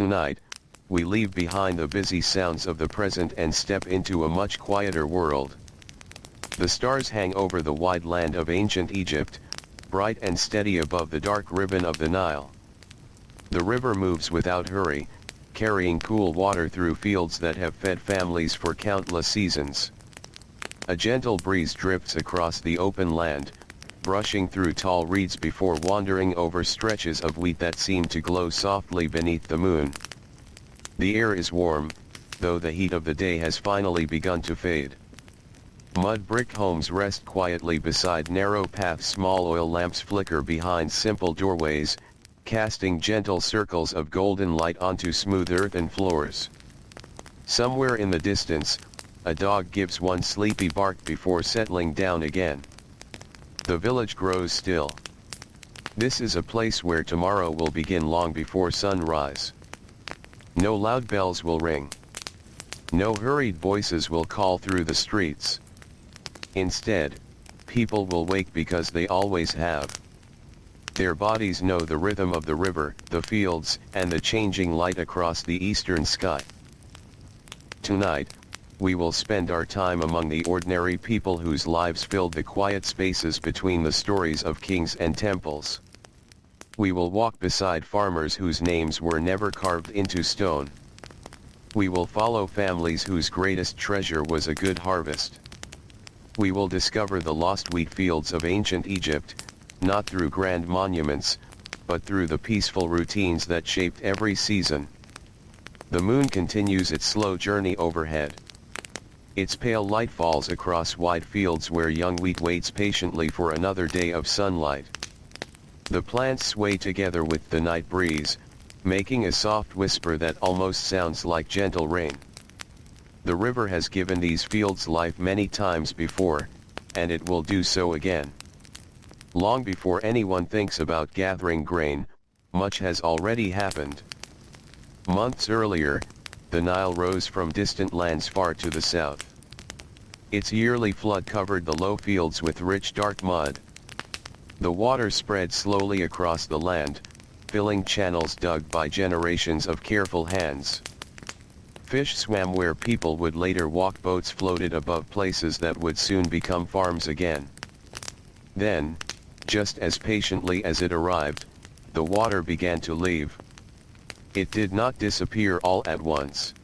Tonight, we leave behind the busy sounds of the present and step into a much quieter world. The stars hang over the wide land of ancient Egypt, bright and steady above the dark ribbon of the Nile. The river moves without hurry, carrying cool water through fields that have fed families for countless seasons. A gentle breeze drifts across the open land, brushing through tall reeds before wandering over stretches of wheat that seem to glow softly beneath the moon. The air is warm, though the heat of the day has finally begun to fade. Mud brick homes rest quietly beside narrow paths. Small oil lamps flicker behind simple doorways, casting gentle circles of golden light onto smooth earthen floors. Somewhere in the distance, a dog gives one sleepy bark before settling down again. The village grows still. This is a place where tomorrow will begin long before sunrise. No loud bells will ring. No hurried voices will call through the streets. Instead, people will wake because they always have. Their bodies know the rhythm of the river, the fields, and the changing light across the eastern sky. Tonight, we will spend our time among the ordinary people whose lives filled the quiet spaces between the stories of kings and temples. We will walk beside farmers whose names were never carved into stone. We will follow families whose greatest treasure was a good harvest. We will discover the lost wheat fields of ancient Egypt, not through grand monuments, but through the peaceful routines that shaped every season. The moon continues its slow journey overhead. Its pale light falls across wide fields where young wheat waits patiently for another day of sunlight. The plants sway together with the night breeze, making a soft whisper that almost sounds like gentle rain. The river has given these fields life many times before, and it will do so again. Long before anyone thinks about gathering grain, much has already happened. Months earlier, the Nile rose from distant lands far to the south. Its yearly flood covered the low fields with rich dark mud. The water spread slowly across the land, filling channels dug by generations of careful hands. Fish swam where people would later walk. Boats floated above places that would soon become farms again. Then, just as patiently as it arrived, the water began to leave. It did not disappear all at once.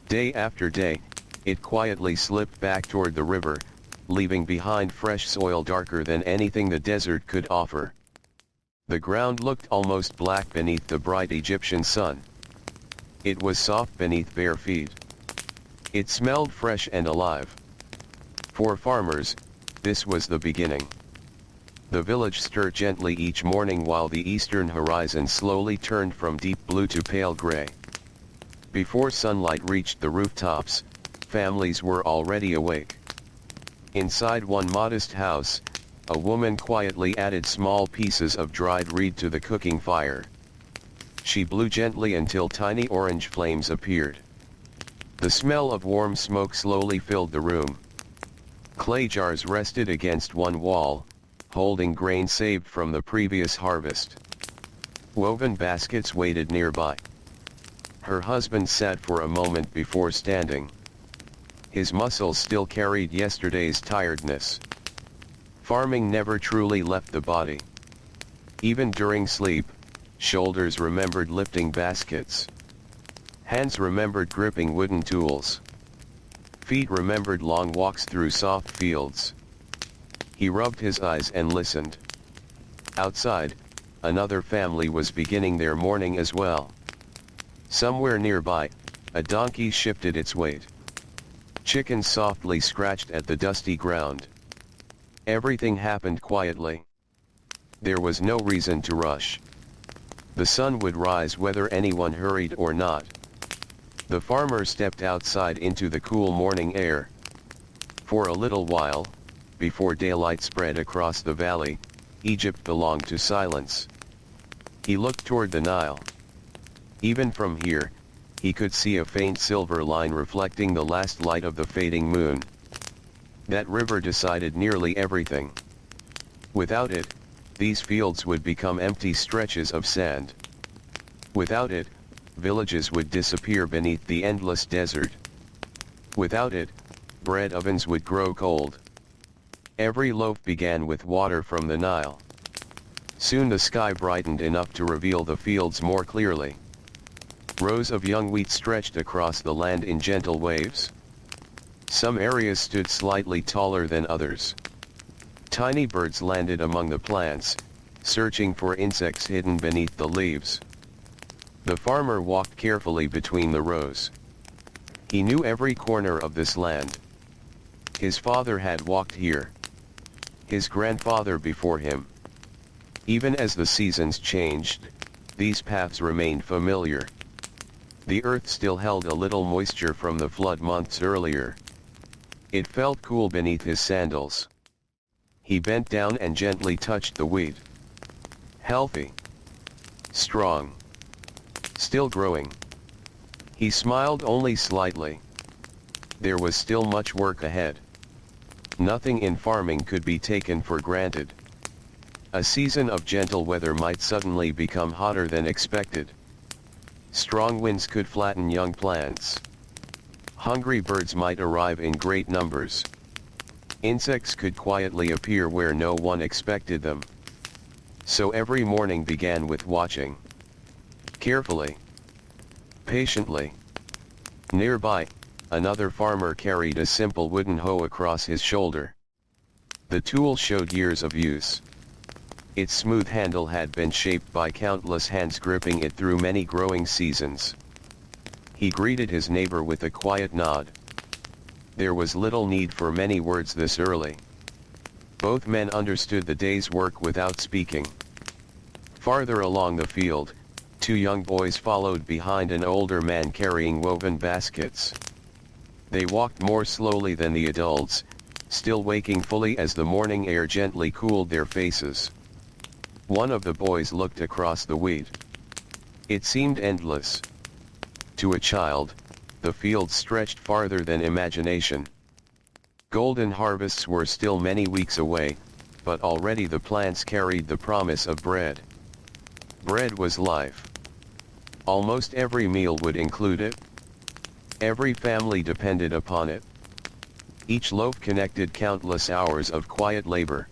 Day after day, it quietly slipped back toward the river, leaving behind fresh soil darker than anything the desert could offer. The ground looked almost black beneath the bright Egyptian sun. It was soft beneath bare feet. It smelled fresh and alive. For farmers, this was the beginning. The village stirred gently each morning while the eastern horizon slowly turned from deep blue to pale gray. Before sunlight reached the rooftops, families were already awake. Inside one modest house, a woman quietly added small pieces of dried reed to the cooking fire. She blew gently until tiny orange flames appeared. The smell of warm smoke slowly filled the room. Clay jars rested against one wall, holding grain saved from the previous harvest. Woven baskets waited nearby. Her husband sat for a moment before standing. His muscles still carried yesterday's tiredness. Farming never truly left the body. Even during sleep, shoulders remembered lifting baskets. Hands remembered gripping wooden tools. Feet remembered long walks through soft fields. He rubbed his eyes and listened. Outside, another family was beginning their morning as well. Somewhere nearby, a donkey shifted its weight. Chickens softly scratched at the dusty ground. Everything happened quietly. There was no reason to rush. The sun would rise whether anyone hurried or not. The farmer stepped outside into the cool morning air. For a little while, before daylight spread across the valley, Egypt belonged to silence. He looked toward the Nile. Even from here, he could see a faint silver line reflecting the last light of the fading moon. That river decided nearly everything. Without it, these fields would become empty stretches of sand. Without it, villages would disappear beneath the endless desert. Without it, bread ovens would grow cold. Every loaf began with water from the Nile. Soon the sky brightened enough to reveal the fields more clearly. Rows of young wheat stretched across the land in gentle waves. Some areas stood slightly taller than others. Tiny birds landed among the plants, searching for insects hidden beneath the leaves. The farmer walked carefully between the rows. He knew every corner of this land. His father had walked here. His grandfather before him. Even as the seasons changed, these paths remained familiar. The earth still held a little moisture from the flood months earlier. It felt cool beneath his sandals. He bent down and gently touched the wheat. Healthy. Strong. Still growing. He smiled only slightly. There was still much work ahead. Nothing in farming could be taken for granted. A season of gentle weather might suddenly become hotter than expected. Strong winds could flatten young plants. Hungry birds might arrive in great numbers. Insects could quietly appear where no one expected them. So every morning began with watching. Carefully. Patiently. Nearby, another farmer carried a simple wooden hoe across his shoulder. The tool showed years of use. Its smooth handle had been shaped by countless hands gripping it through many growing seasons. He greeted his neighbor with a quiet nod. There was little need for many words this early. Both men understood the day's work without speaking. Farther along the field, two young boys followed behind an older man carrying woven baskets. They walked more slowly than the adults, still waking fully as the morning air gently cooled their faces. One of the boys looked across the wheat. It seemed endless. To a child, the fields stretched farther than imagination. Golden harvests were still many weeks away, but already the plants carried the promise of bread. Bread was life. Almost every meal would include it. Every family depended upon it. Each loaf connected countless hours of quiet labor.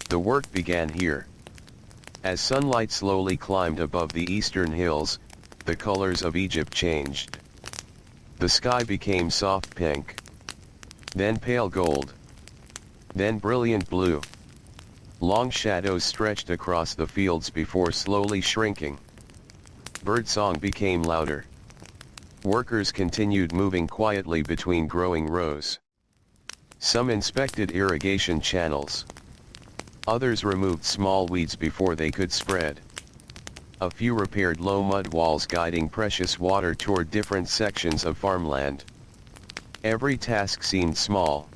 The work began here. As sunlight slowly climbed above the eastern hills, the colors of Egypt changed. The sky became soft pink. Then pale gold. Then brilliant blue. Long shadows stretched across the fields before slowly shrinking. Birdsong became louder. Workers continued moving quietly between growing rows. Some inspected irrigation channels. Others removed small weeds before they could spread. A few repaired low mud walls guiding precious water toward different sections of farmland. Every task seemed small.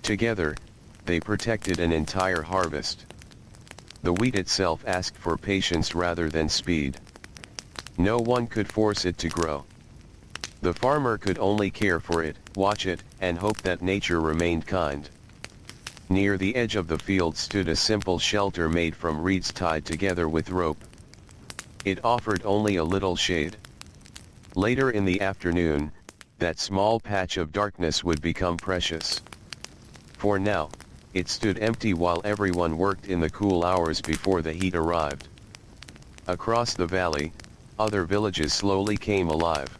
Together, they protected an entire harvest. The wheat itself asked for patience rather than speed. No one could force it to grow. The farmer could only care for it, watch it, and hope that nature remained kind. Near the edge of the field stood a simple shelter made from reeds tied together with rope. It offered only a little shade. Later in the afternoon, that small patch of darkness would become precious. For now, it stood empty while everyone worked in the cool hours before the heat arrived. Across the valley, other villages slowly came alive.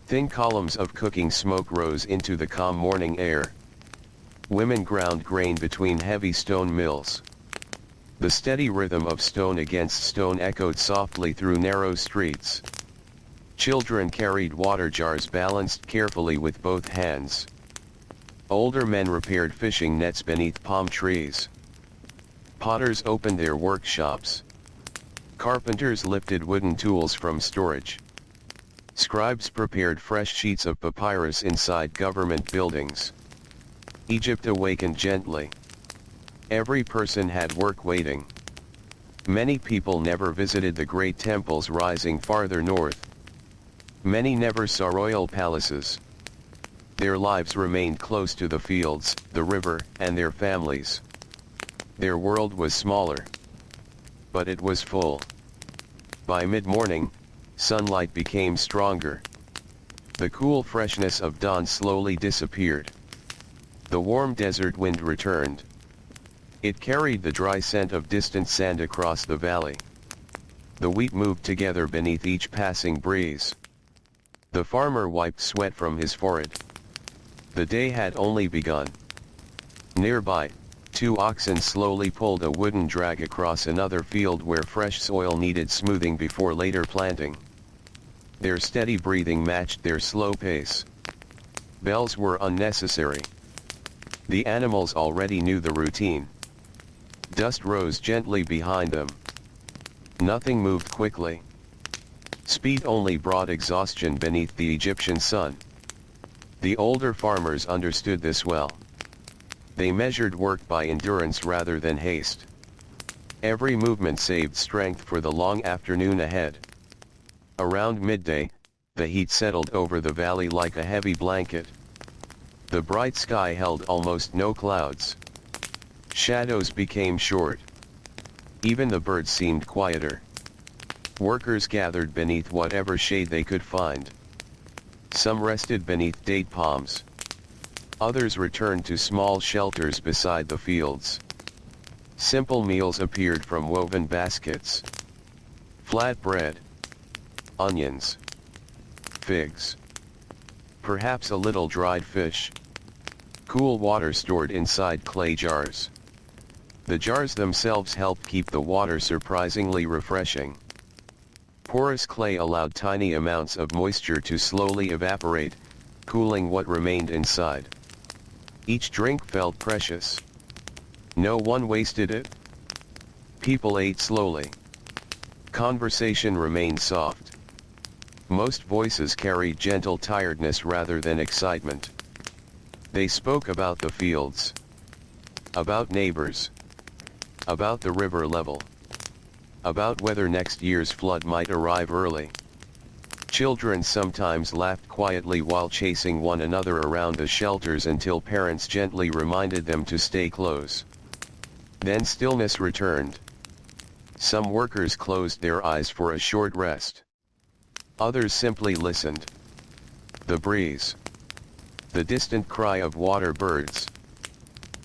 Thin columns of cooking smoke rose into the calm morning air. Women ground grain between heavy stone mills. The steady rhythm of stone against stone echoed softly through narrow streets. Children carried water jars balanced carefully with both hands. Older men repaired fishing nets beneath palm trees. Potters opened their workshops. Carpenters lifted wooden tools from storage. Scribes prepared fresh sheets of papyrus inside government buildings. Egypt awakened gently. Every person had work waiting. Many people never visited the great temples rising farther north. Many never saw royal palaces. Their lives remained close to the fields, the river, and their families. Their world was smaller. But it was full. By mid-morning, sunlight became stronger. The cool freshness of dawn slowly disappeared. The warm desert wind returned. It carried the dry scent of distant sand across the valley. The wheat moved together beneath each passing breeze. The farmer wiped sweat from his forehead. The day had only begun. Nearby, 2 oxen slowly pulled a wooden drag across another field where fresh soil needed smoothing before later planting. Their steady breathing matched their slow pace. Bells were unnecessary. The animals already knew the routine. Dust rose gently behind them. Nothing moved quickly. Speed only brought exhaustion beneath the Egyptian sun. The older farmers understood this well. They measured work by endurance rather than haste. Every movement saved strength for the long afternoon ahead. Around midday, the heat settled over the valley like a heavy blanket. The bright sky held almost no clouds. Shadows became short. Even the birds seemed quieter. Workers gathered beneath whatever shade they could find. Some rested beneath date palms. Others returned to small shelters beside the fields. Simple meals appeared from woven baskets. Flat bread, onions, figs, perhaps a little dried fish. Cool water stored inside clay jars. The jars themselves helped keep the water surprisingly refreshing. Porous clay allowed tiny amounts of moisture to slowly evaporate, cooling what remained inside. Each drink felt precious. No one wasted it. People ate slowly. Conversation remained soft. Most voices carried gentle tiredness rather than excitement. They spoke about the fields, about neighbors, about the river level, about whether next year's flood might arrive early. Children sometimes laughed quietly while chasing one another around the shelters until parents gently reminded them to stay close. Then stillness returned. Some workers closed their eyes for a short rest. Others simply listened. The breeze, the distant cry of water birds,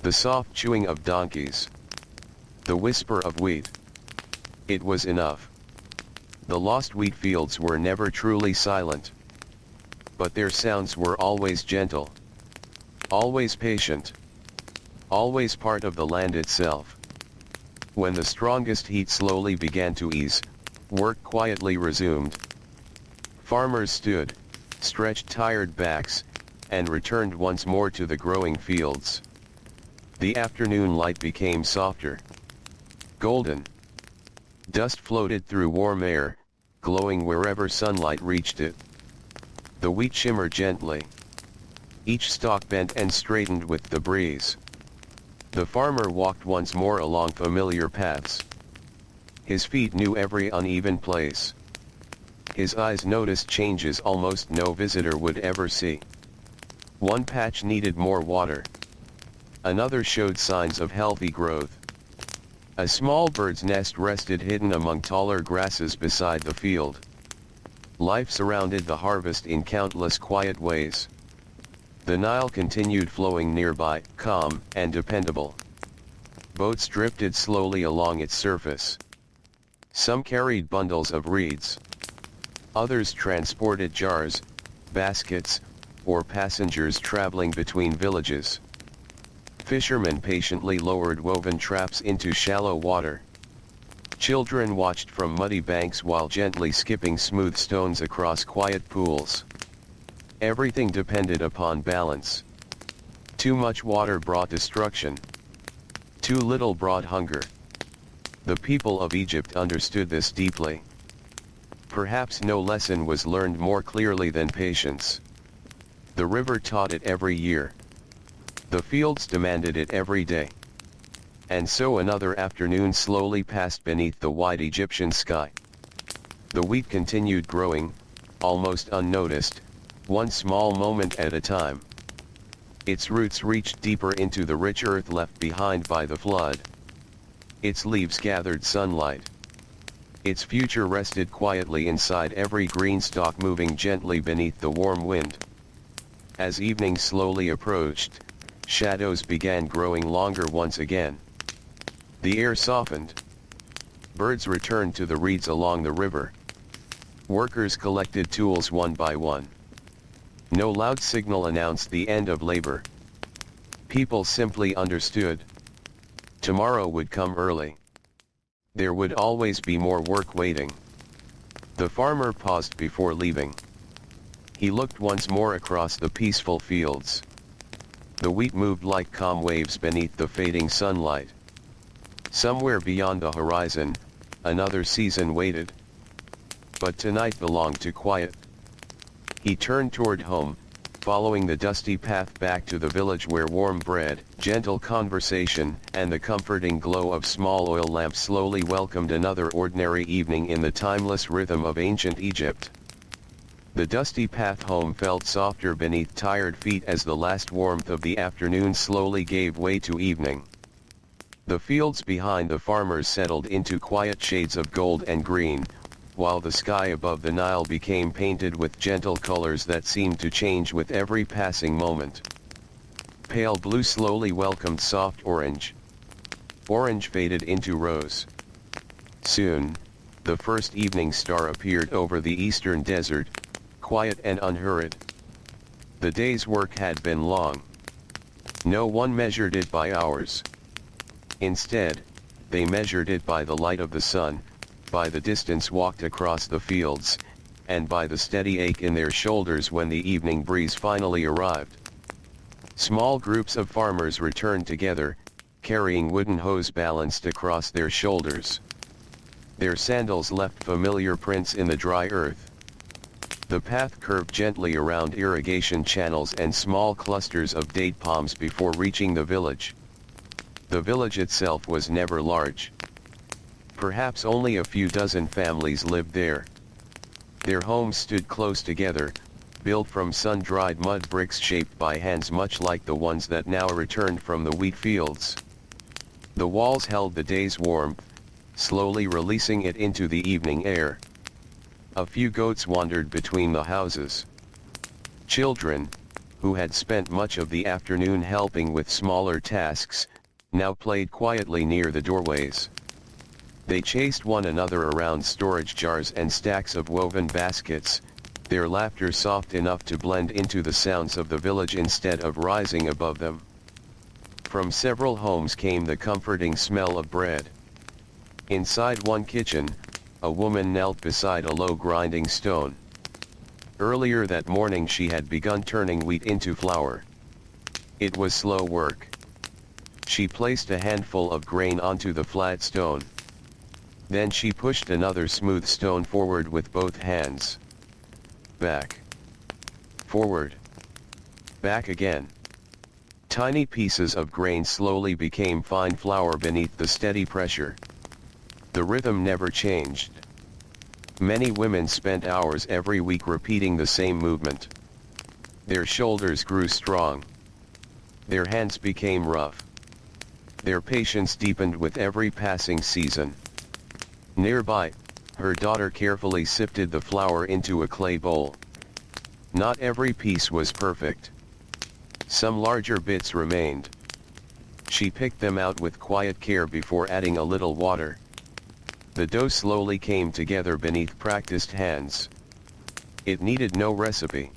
the soft chewing of donkeys, the whisper of wheat. It was enough. The lost wheat fields were never truly silent. But their sounds were always gentle. Always patient. Always part of the land itself. When the strongest heat slowly began to ease, work quietly resumed. Farmers stood, stretched tired backs, and returned once more to the growing fields. The afternoon light became softer. Golden. Dust floated through warm air, glowing wherever sunlight reached it. The wheat shimmered gently. Each stalk bent and straightened with the breeze. The farmer walked once more along familiar paths. His feet knew every uneven place. His eyes noticed changes almost no visitor would ever see. One patch needed more water. Another showed signs of healthy growth. A small bird's nest rested hidden among taller grasses beside the field. Life surrounded the harvest in countless quiet ways. The Nile continued flowing nearby, calm and dependable. Boats drifted slowly along its surface. Some carried bundles of reeds. Others transported jars, baskets, or passengers traveling between villages. Fishermen patiently lowered woven traps into shallow water. Children watched from muddy banks while gently skipping smooth stones across quiet pools. Everything depended upon balance. Too much water brought destruction. Too little brought hunger. The people of Egypt understood this deeply. Perhaps no lesson was learned more clearly than patience. The river taught it every year. The fields demanded it every day. And so another afternoon slowly passed beneath the wide Egyptian sky. The wheat continued growing, almost unnoticed, one small moment at a time. Its roots reached deeper into the rich earth left behind by the flood. Its leaves gathered sunlight. Its future rested quietly inside every green stalk, moving gently beneath the warm wind. As evening slowly approached, shadows began growing longer once again. The air softened. Birds returned to the reeds along the river. Workers collected tools one by one. No loud signal announced the end of labor. People simply understood. Tomorrow would come early. There would always be more work waiting. The farmer paused before leaving. He looked once more across the peaceful fields. The wheat moved like calm waves beneath the fading sunlight. Somewhere beyond the horizon, another season waited. But tonight belonged to quiet. He turned toward home, following the dusty path back to the village where warm bread, gentle conversation, and the comforting glow of small oil lamps slowly welcomed another ordinary evening in the timeless rhythm of ancient Egypt. The dusty path home felt softer beneath tired feet as the last warmth of the afternoon slowly gave way to evening. The fields behind the farmers settled into quiet shades of gold and green, while the sky above the Nile became painted with gentle colors that seemed to change with every passing moment. Pale blue slowly welcomed soft orange. Orange faded into rose. Soon, the first evening star appeared over the eastern desert, quiet and unhurried. The day's work had been long. No one measured it by hours. Instead, they measured it by the light of the sun, by the distance walked across the fields, and by the steady ache in their shoulders when the evening breeze finally arrived. Small groups of farmers returned together, carrying wooden hoes balanced across their shoulders. Their sandals left familiar prints in the dry earth. The path curved gently around irrigation channels and small clusters of date palms before reaching the village. The village itself was never large. Perhaps only a few dozen families lived there. Their homes stood close together, built from sun-dried mud bricks shaped by hands much like the ones that now returned from the wheat fields. The walls held the day's warmth, slowly releasing it into the evening air. A few goats wandered between the houses. Children, who had spent much of the afternoon helping with smaller tasks, now played quietly near the doorways. They chased one another around storage jars and stacks of woven baskets, their laughter soft enough to blend into the sounds of the village instead of rising above them. From several homes came the comforting smell of bread. Inside one kitchen, a woman knelt beside a low grinding stone. Earlier that morning she had begun turning wheat into flour. It was slow work. She placed a handful of grain onto the flat stone. Then she pushed another smooth stone forward with both hands. Back. Forward. Back again. Tiny pieces of grain slowly became fine flour beneath the steady pressure. The rhythm never changed. Many women spent hours every week repeating the same movement. Their shoulders grew strong. Their hands became rough. Their patience deepened with every passing season. Nearby, her daughter carefully sifted the flour into a clay bowl. Not every piece was perfect. Some larger bits remained. She picked them out with quiet care before adding a little water. The dough slowly came together beneath practiced hands. It needed no recipe.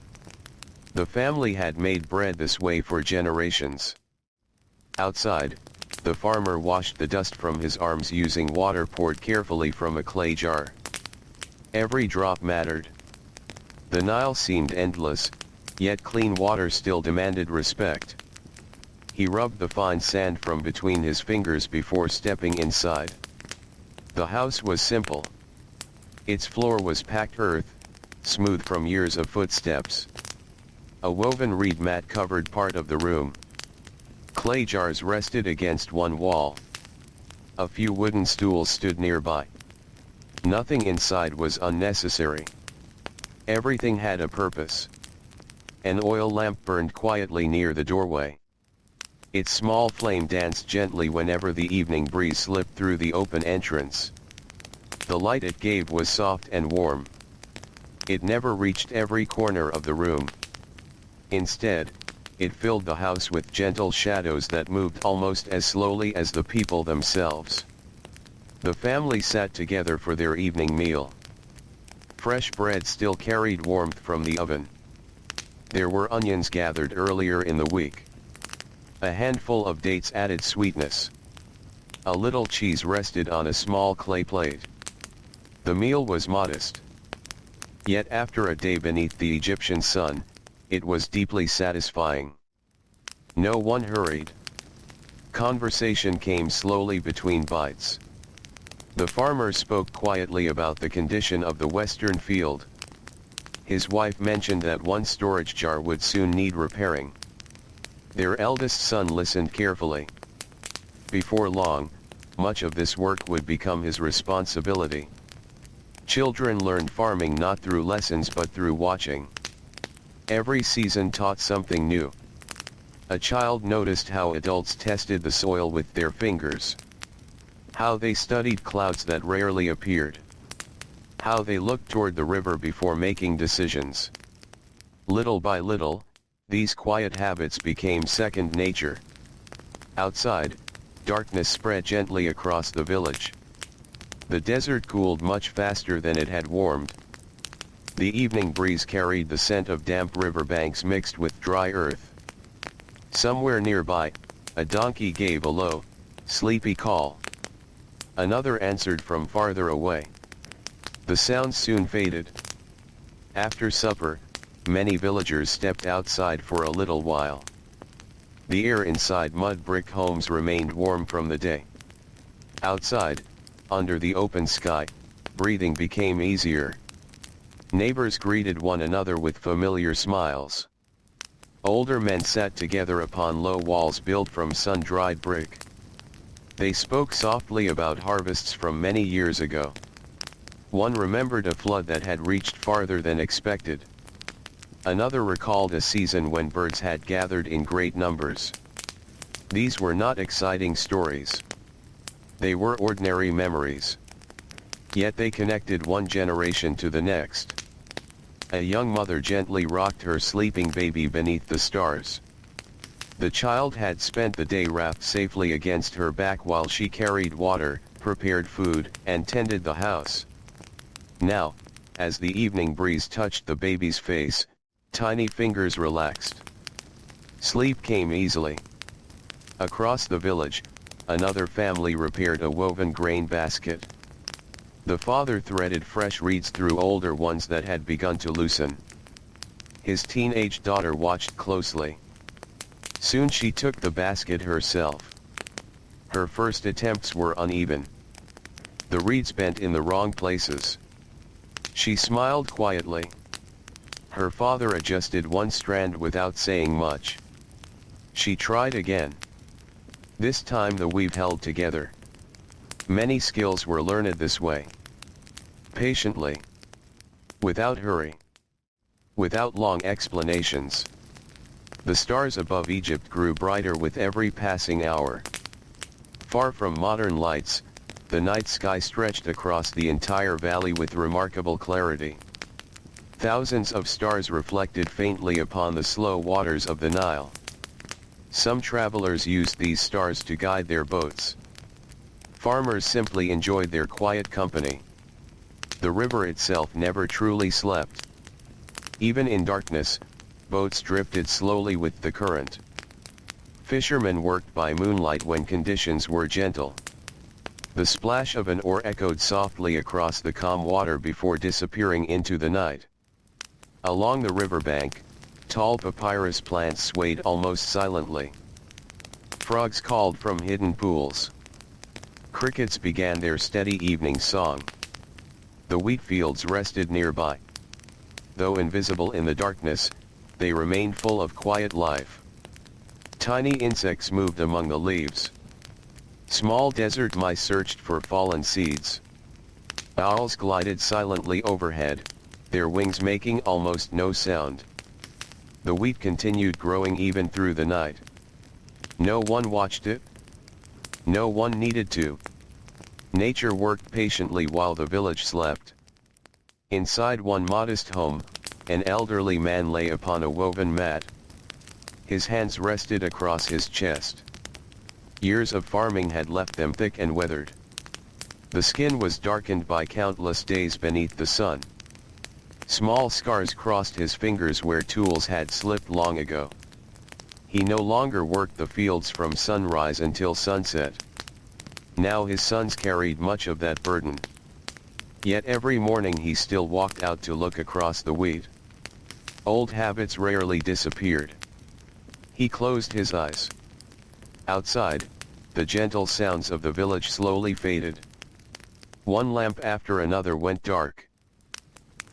The family had made bread this way for generations. Outside, the farmer washed the dust from his arms using water poured carefully from a clay jar. Every drop mattered. The Nile seemed endless, yet clean water still demanded respect. He rubbed the fine sand from between his fingers before stepping inside. The house was simple. Its floor was packed earth, smooth from years of footsteps. A woven reed mat covered part of the room. Clay jars rested against one wall. A few wooden stools stood nearby. Nothing inside was unnecessary. Everything had a purpose. An oil lamp burned quietly near the doorway. Its small flame danced gently whenever the evening breeze slipped through the open entrance. The light it gave was soft and warm. It never reached every corner of the room. Instead, it filled the house with gentle shadows that moved almost as slowly as the people themselves. The family sat together for their evening meal. Fresh bread still carried warmth from the oven. There were onions gathered earlier in the week. A handful of dates added sweetness. A little cheese rested on a small clay plate. The meal was modest. Yet after a day beneath the Egyptian sun, it was deeply satisfying. No one hurried. Conversation came slowly between bites. The farmer spoke quietly about the condition of the western field. His wife mentioned that one storage jar would soon need repairing. Their eldest son listened carefully. Before long, much of this work would become his responsibility. Children learned farming not through lessons but through watching. Every season taught something new. A child noticed how adults tested the soil with their fingers. How they studied clouds that rarely appeared. How they looked toward the river before making decisions. Little by little, these quiet habits became second nature. Outside, darkness spread gently across the village. The desert cooled much faster than it had warmed. The evening breeze carried the scent of damp riverbanks mixed with dry earth. Somewhere nearby, a donkey gave a low, sleepy call. Another answered from farther away. The sounds soon faded. After supper, many villagers stepped outside for a little while. The air inside mud brick homes remained warm from the day. Outside, under the open sky, breathing became easier. Neighbors greeted one another with familiar smiles. Older men sat together upon low walls built from sun-dried brick. They spoke softly about harvests from many years ago. One remembered a flood that had reached farther than expected. Another recalled a season when birds had gathered in great numbers. These were not exciting stories. They were ordinary memories. Yet they connected one generation to the next. A young mother gently rocked her sleeping baby beneath the stars. The child had spent the day wrapped safely against her back while she carried water, prepared food, and tended the house. Now, as the evening breeze touched the baby's face, tiny fingers relaxed. Sleep came easily. Across the village, another family repaired a woven grain basket. The father threaded fresh reeds through older ones that had begun to loosen. His teenage daughter watched closely. Soon she took the basket herself. Her first attempts were uneven. The reeds bent in the wrong places. She smiled quietly. Her father adjusted one strand without saying much. She tried again. This time the weave held together. Many skills were learned this way. Patiently. Without hurry. Without long explanations. The stars above Egypt grew brighter with every passing hour. Far from modern lights, the night sky stretched across the entire valley with remarkable clarity. Thousands of stars reflected faintly upon the slow waters of the Nile. Some travelers used these stars to guide their boats. Farmers simply enjoyed their quiet company. The river itself never truly slept. Even in darkness, boats drifted slowly with the current. Fishermen worked by moonlight when conditions were gentle. The splash of an oar echoed softly across the calm water before disappearing into the night. Along the riverbank, tall papyrus plants swayed almost silently. Frogs called from hidden pools. Crickets began their steady evening song. The wheat fields rested nearby. Though invisible in the darkness, they remained full of quiet life. Tiny insects moved among the leaves. Small desert mice searched for fallen seeds. Owls glided silently overhead, their wings making almost no sound. The wheat continued growing even through the night. No one watched it. No one needed to. Nature worked patiently while the village slept. Inside one modest home, an elderly man lay upon a woven mat. His hands rested across his chest. Years of farming had left them thick and weathered. The skin was darkened by countless days beneath the sun. Small scars crossed his fingers where tools had slipped long ago. He no longer worked the fields from sunrise until sunset. Now his sons carried much of that burden. Yet every morning he still walked out to look across the wheat. Old habits rarely disappeared. He closed his eyes. Outside, the gentle sounds of the village slowly faded. One lamp after another went dark.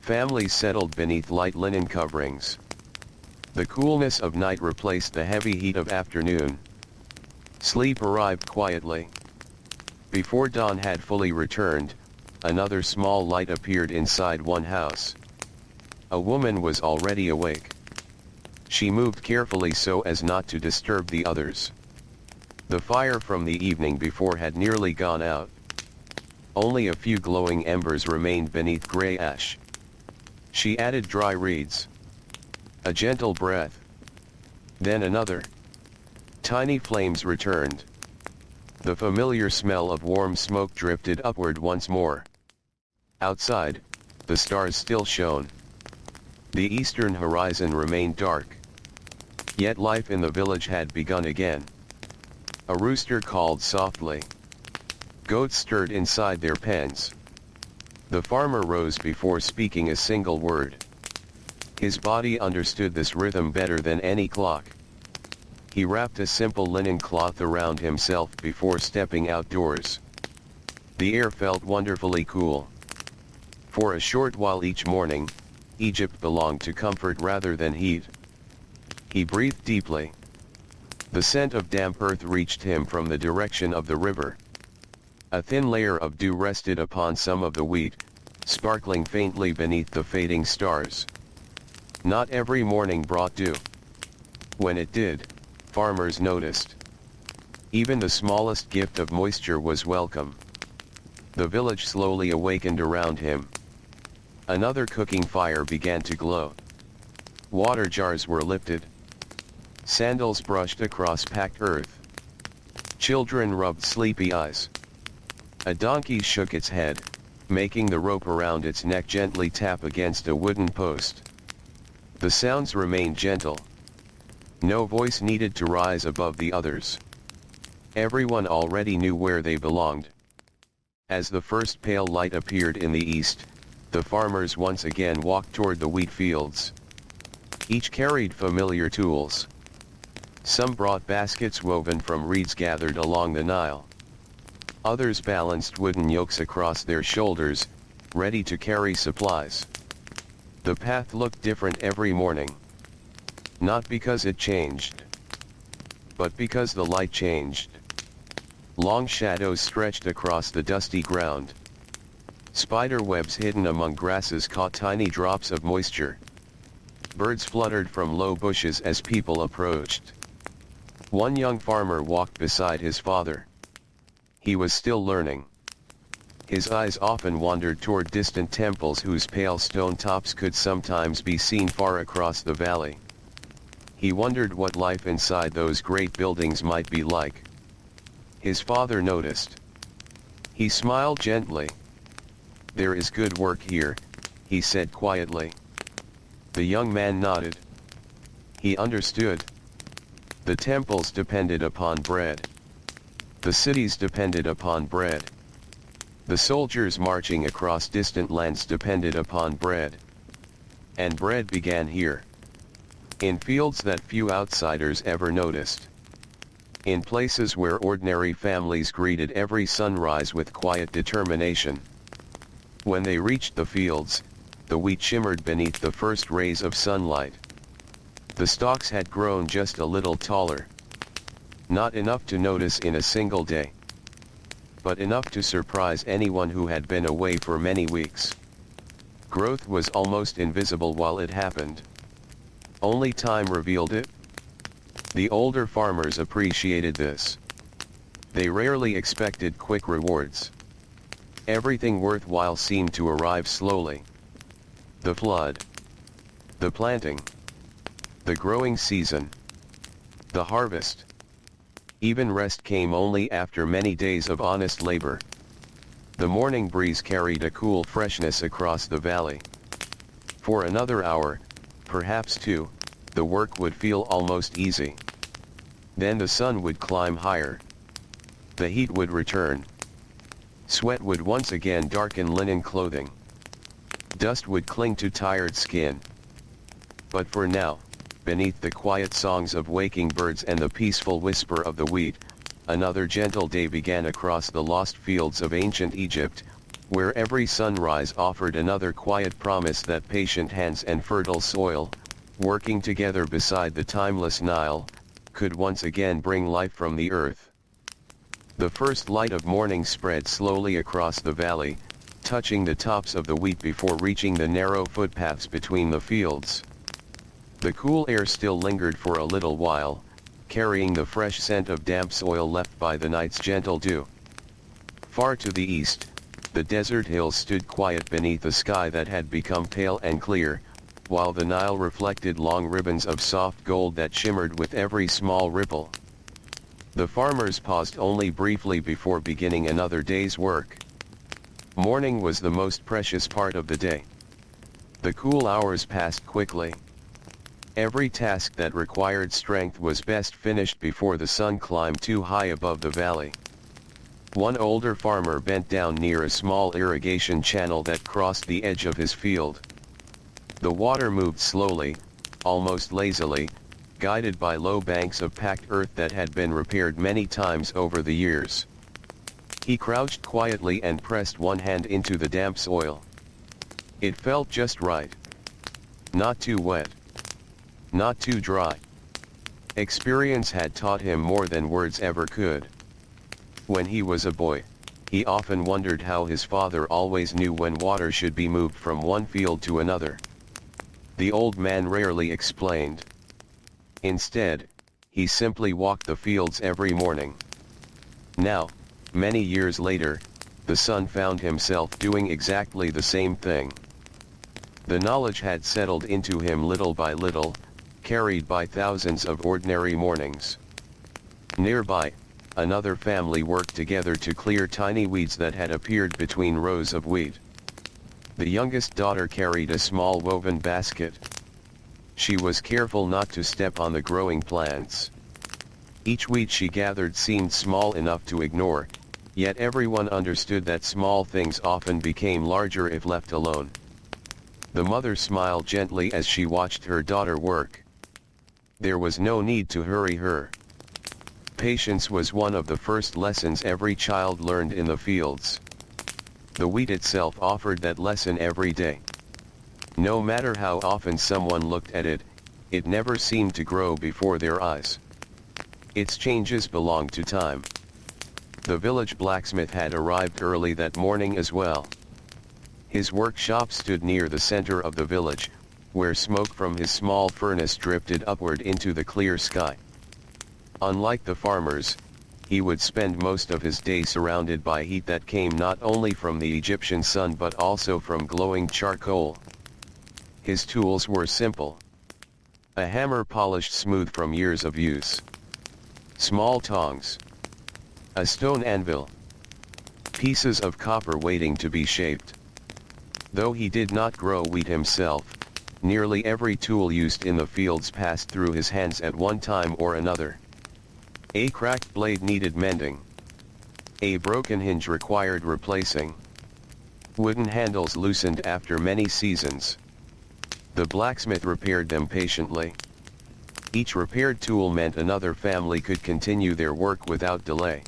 Families settled beneath light linen coverings. The coolness of night replaced the heavy heat of afternoon. Sleep arrived quietly. Before dawn had fully returned, another small light appeared inside one house. A woman was already awake. She moved carefully so as not to disturb the others. The fire from the evening before had nearly gone out. Only a few glowing embers remained beneath gray ash. She added dry reeds. A gentle breath. Then another. Tiny flames returned. The familiar smell of warm smoke drifted upward once more. Outside, the stars still shone. The eastern horizon remained dark. Yet life in the village had begun again. A rooster called softly. Goats stirred inside their pens. The farmer rose before speaking a single word. His body understood this rhythm better than any clock. He wrapped a simple linen cloth around himself before stepping outdoors. The air felt wonderfully cool. For a short while each morning, Egypt belonged to comfort rather than heat. He breathed deeply. The scent of damp earth reached him from the direction of the river. A thin layer of dew rested upon some of the wheat, sparkling faintly beneath the fading stars. Not every morning brought dew. When it did, farmers noticed. Even the smallest gift of moisture was welcome. The village slowly awakened around him. Another cooking fire began to glow. Water jars were lifted. Sandals brushed across packed earth. Children rubbed sleepy eyes. A donkey shook its head, making the rope around its neck gently tap against a wooden post. The sounds remained gentle. No voice needed to rise above the others. Everyone already knew where they belonged. As the first pale light appeared in the east, the farmers once again walked toward the wheat fields. Each carried familiar tools. Some brought baskets woven from reeds gathered along the Nile. Others balanced wooden yokes across their shoulders, ready to carry supplies. The path looked different every morning. Not because it changed, but because the light changed. Long shadows stretched across the dusty ground. Spider webs hidden among grasses caught tiny drops of moisture. Birds fluttered from low bushes as people approached. One young farmer walked beside his father. He was still learning. His eyes often wandered toward distant temples whose pale stone tops could sometimes be seen far across the valley. He wondered what life inside those great buildings might be like. His father noticed. He smiled gently. "There is good work here," he said quietly. The young man nodded. He understood. The temples depended upon bread. The cities depended upon bread. The soldiers marching across distant lands depended upon bread. And bread began here. In fields that few outsiders ever noticed. In places where ordinary families greeted every sunrise with quiet determination. When they reached the fields, the wheat shimmered beneath the first rays of sunlight. The stalks had grown just a little taller. Not enough to notice in a single day, but enough to surprise anyone who had been away for many weeks. Growth was almost invisible while it happened. Only time revealed it. The older farmers appreciated this. They rarely expected quick rewards. Everything worthwhile seemed to arrive slowly. The flood. The planting. The growing season. The harvest. Even rest came only after many days of honest labor. The morning breeze carried a cool freshness across the valley. For another hour, perhaps two, the work would feel almost easy. Then the sun would climb higher. The heat would return. Sweat would once again darken linen clothing. Dust would cling to tired skin. But for now, beneath the quiet songs of waking birds and the peaceful whisper of the wheat, another gentle day began across the lost fields of ancient Egypt, where every sunrise offered another quiet promise that patient hands and fertile soil, working together beside the timeless Nile, could once again bring life from the earth. The first light of morning spread slowly across the valley, touching the tops of the wheat before reaching the narrow footpaths between the fields. The cool air still lingered for a little while, carrying the fresh scent of damp soil left by the night's gentle dew. Far to the east, the desert hills stood quiet beneath a sky that had become pale and clear, while the Nile reflected long ribbons of soft gold that shimmered with every small ripple. The farmers paused only briefly before beginning another day's work. Morning was the most precious part of the day. The cool hours passed quickly. Every task that required strength was best finished before the sun climbed too high above the valley. One older farmer bent down near a small irrigation channel that crossed the edge of his field. The water moved slowly, almost lazily, guided by low banks of packed earth that had been repaired many times over the years. He crouched quietly and pressed one hand into the damp soil. It felt just right. Not too wet. Not too dry. Experience had taught him more than words ever could. When he was a boy, he often wondered how his father always knew when water should be moved from one field to another. The old man rarely explained. Instead, he simply walked the fields every morning. Now, many years later, the son found himself doing exactly the same thing. The knowledge had settled into him little by little, carried by thousands of ordinary mornings. Nearby, another family worked together to clear tiny weeds that had appeared between rows of wheat. The youngest daughter carried a small woven basket. She was careful not to step on the growing plants. Each weed she gathered seemed small enough to ignore, yet everyone understood that small things often became larger if left alone. The mother smiled gently as she watched her daughter work. There was no need to hurry her. Patience was one of the first lessons every child learned in the fields. The wheat itself offered that lesson every day. No matter how often someone looked at it, it never seemed to grow before their eyes. Its changes belonged to time. The village blacksmith had arrived early that morning as well. His workshop stood near the center of the village, where smoke from his small furnace drifted upward into the clear sky. Unlike the farmers, he would spend most of his day surrounded by heat that came not only from the Egyptian sun but also from glowing charcoal. His tools were simple. A hammer polished smooth from years of use. Small tongs. A stone anvil. Pieces of copper waiting to be shaped. Though he did not grow wheat himself, nearly every tool used in the fields passed through his hands at one time or another. A cracked blade needed mending. A broken hinge required replacing. Wooden handles loosened after many seasons. The blacksmith repaired them patiently. Each repaired tool meant another family could continue their work without delay.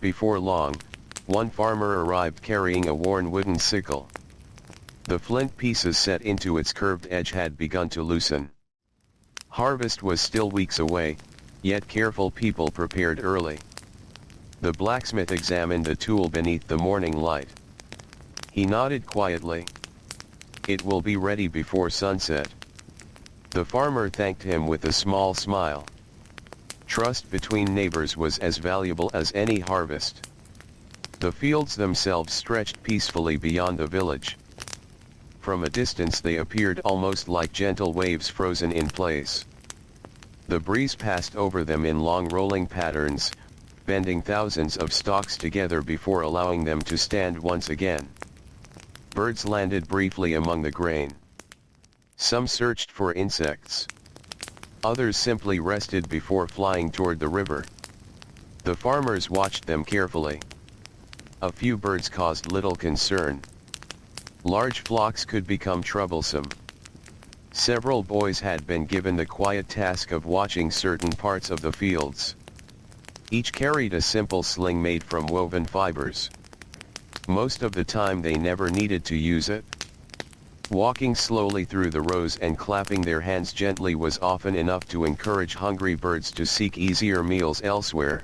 Before long, one farmer arrived carrying a worn wooden sickle. The flint pieces set into its curved edge had begun to loosen. Harvest was still weeks away, yet careful people prepared early. The blacksmith examined the tool beneath the morning light. He nodded quietly. It will be ready before sunset. The farmer thanked him with a small smile. Trust between neighbors was as valuable as any harvest. The fields themselves stretched peacefully beyond the village. From a distance they appeared almost like gentle waves frozen in place. The breeze passed over them in long rolling patterns, bending thousands of stalks together before allowing them to stand once again. Birds landed briefly among the grain. Some searched for insects. Others simply rested before flying toward the river. The farmers watched them carefully. A few birds caused little concern. Large flocks could become troublesome. Several boys had been given the quiet task of watching certain parts of the fields. Each carried a simple sling made from woven fibers. Most of the time they never needed to use it. Walking slowly through the rows and clapping their hands gently was often enough to encourage hungry birds to seek easier meals elsewhere.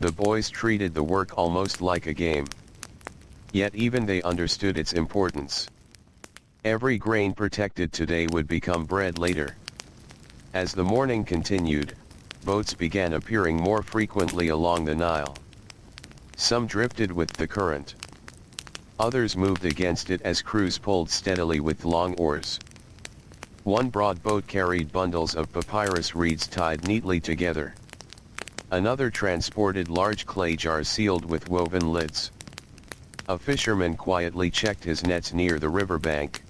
The boys treated the work almost like a game. Yet even they understood its importance. Every grain protected today would become bread later. As the morning continued, boats began appearing more frequently along the Nile. Some drifted with the current. Others moved against it as crews pulled steadily with long oars. One broad boat carried bundles of papyrus reeds tied neatly together. Another transported large clay jars sealed with woven lids. A fisherman quietly checked his nets near the riverbank.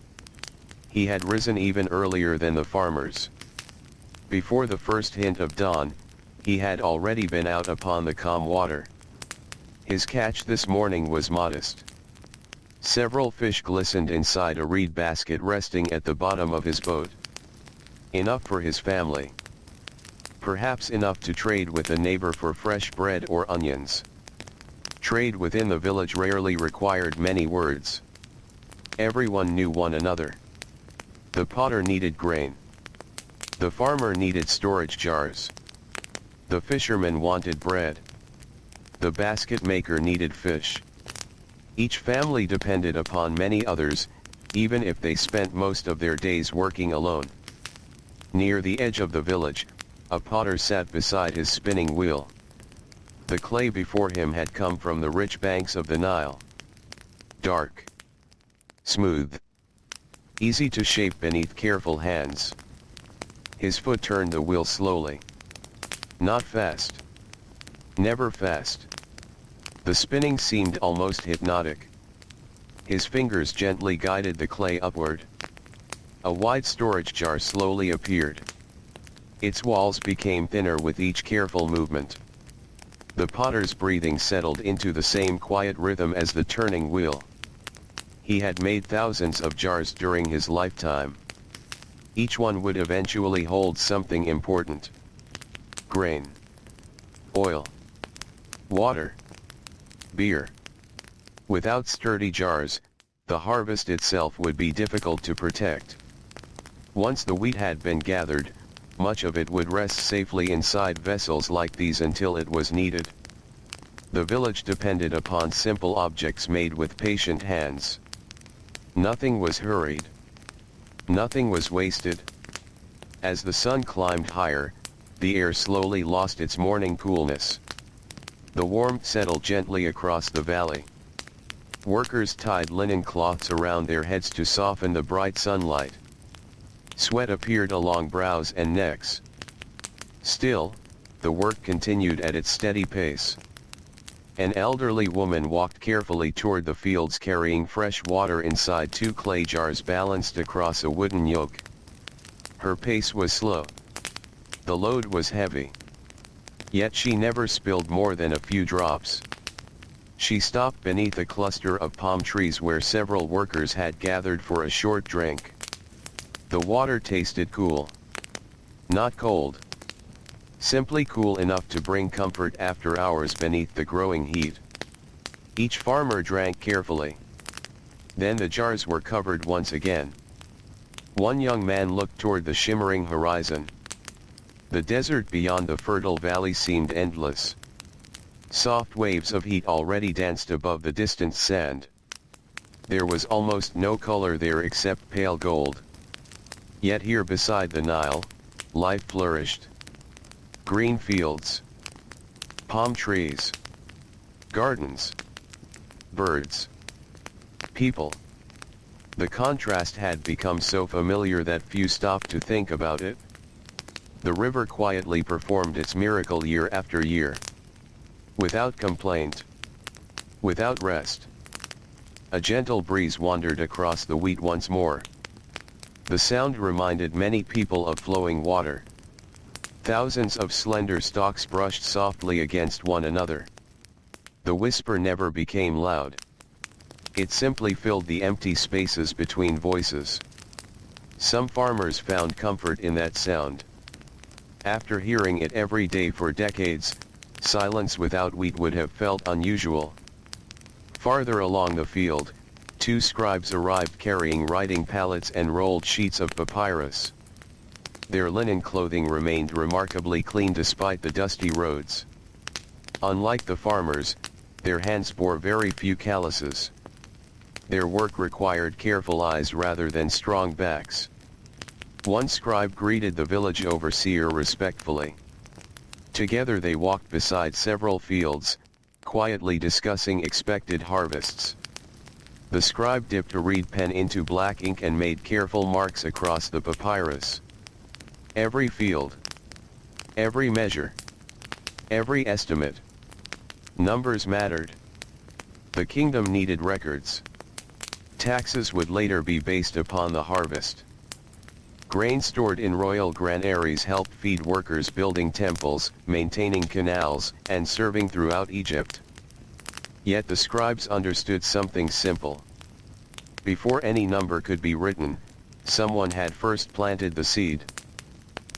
He had risen even earlier than the farmers. Before the first hint of dawn, he had already been out upon the calm water. His catch this morning was modest. Several fish glistened inside a reed basket resting at the bottom of his boat. Enough for his family. Perhaps enough to trade with a neighbor for fresh bread or onions. Trade within the village rarely required many words. Everyone knew one another. The potter needed grain. The farmer needed storage jars. The fisherman wanted bread. The basket maker needed fish. Each family depended upon many others, even if they spent most of their days working alone. Near the edge of the village, a potter sat beside his spinning wheel. The clay before him had come from the rich banks of the Nile. Dark. Smooth. Easy to shape beneath careful hands. His foot turned the wheel slowly. Not fast. Never fast. The spinning seemed almost hypnotic. His fingers gently guided the clay upward. A wide storage jar slowly appeared. Its walls became thinner with each careful movement. The potter's breathing settled into the same quiet rhythm as the turning wheel. He had made thousands of jars during his lifetime. Each one would eventually hold something important. Grain. Oil. Water. Beer. Without sturdy jars, the harvest itself would be difficult to protect. Once the wheat had been gathered, much of it would rest safely inside vessels like these until it was needed. The village depended upon simple objects made with patient hands. Nothing was hurried. Nothing was wasted. As the sun climbed higher, the air slowly lost its morning coolness. The warmth settled gently across the valley. Workers tied linen cloths around their heads to soften the bright sunlight. Sweat appeared along brows and necks. Still, the work continued at its steady pace. An elderly woman walked carefully toward the fields carrying fresh water inside 2 clay jars balanced across a wooden yoke. Her pace was slow. The load was heavy. Yet she never spilled more than a few drops. She stopped beneath a cluster of palm trees where several workers had gathered for a short drink. The water tasted cool. Not cold. Simply cool enough to bring comfort after hours beneath the growing heat. Each farmer drank carefully. Then the jars were covered once again. One young man looked toward the shimmering horizon. The desert beyond the fertile valley seemed endless. Soft waves of heat already danced above the distant sand. There was almost no color there except pale gold. Yet here beside the Nile, life flourished. Green fields. Palm trees. Gardens. birds, people. The contrast had become so familiar that few stopped to think about it. The river quietly performed its miracle year after year. Without complaint. Without rest. A gentle breeze wandered across the wheat once more. The sound reminded many people of flowing water. Thousands of slender stalks brushed softly against one another. The whisper never became loud. It simply filled the empty spaces between voices. Some farmers found comfort in that sound. After hearing it every day for decades, silence without wheat would have felt unusual. Farther along the field, two scribes arrived carrying writing pallets and rolled sheets of papyrus. Their linen clothing remained remarkably clean despite the dusty roads. Unlike the farmers, their hands bore very few calluses. Their work required careful eyes rather than strong backs. One scribe greeted the village overseer respectfully. Together they walked beside several fields, quietly discussing expected harvests. The scribe dipped a reed pen into black ink and made careful marks across the papyrus. Every field, every measure, every estimate. Numbers mattered. The kingdom needed records. Taxes would later be based upon the harvest. Grain stored in royal granaries helped feed workers building temples, maintaining canals, and serving throughout Egypt. Yet the scribes understood something simple. Before any number could be written, someone had first planted the seed.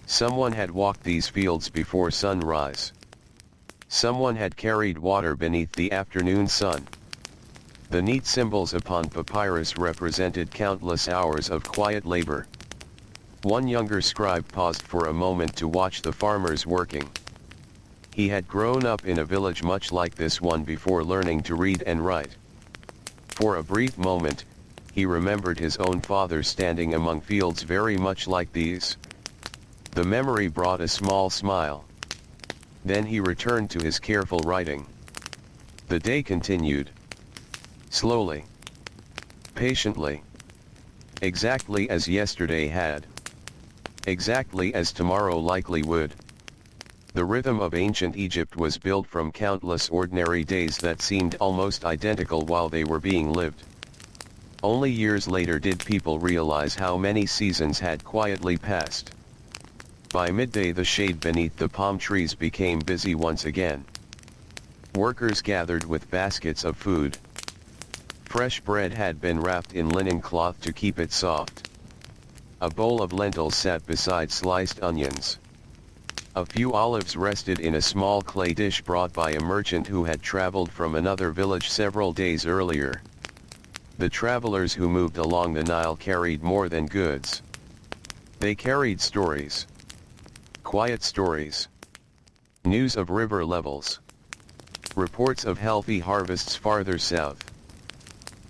Someone had walked these fields before sunrise. Someone had carried water beneath the afternoon sun. The neat symbols upon papyrus represented countless hours of quiet labor. One younger scribe paused for a moment to watch the farmers working. He had grown up in a village much like this one before learning to read and write. For a brief moment, he remembered his own father standing among fields very much like these. The memory brought a small smile. Then he returned to his careful writing. The day continued. Slowly. Patiently. Exactly as yesterday had. Exactly as tomorrow likely would. The rhythm of ancient Egypt was built from countless ordinary days that seemed almost identical while they were being lived. Only years later did people realize how many seasons had quietly passed. By midday the shade beneath the palm trees became busy once again. Workers gathered with baskets of food. Fresh bread had been wrapped in linen cloth to keep it soft. A bowl of lentils sat beside sliced onions. A few olives rested in a small clay dish brought by a merchant who had traveled from another village several days earlier. The travelers who moved along the Nile carried more than goods. They carried stories. Quiet stories. News of river levels. Reports of healthy harvests farther south.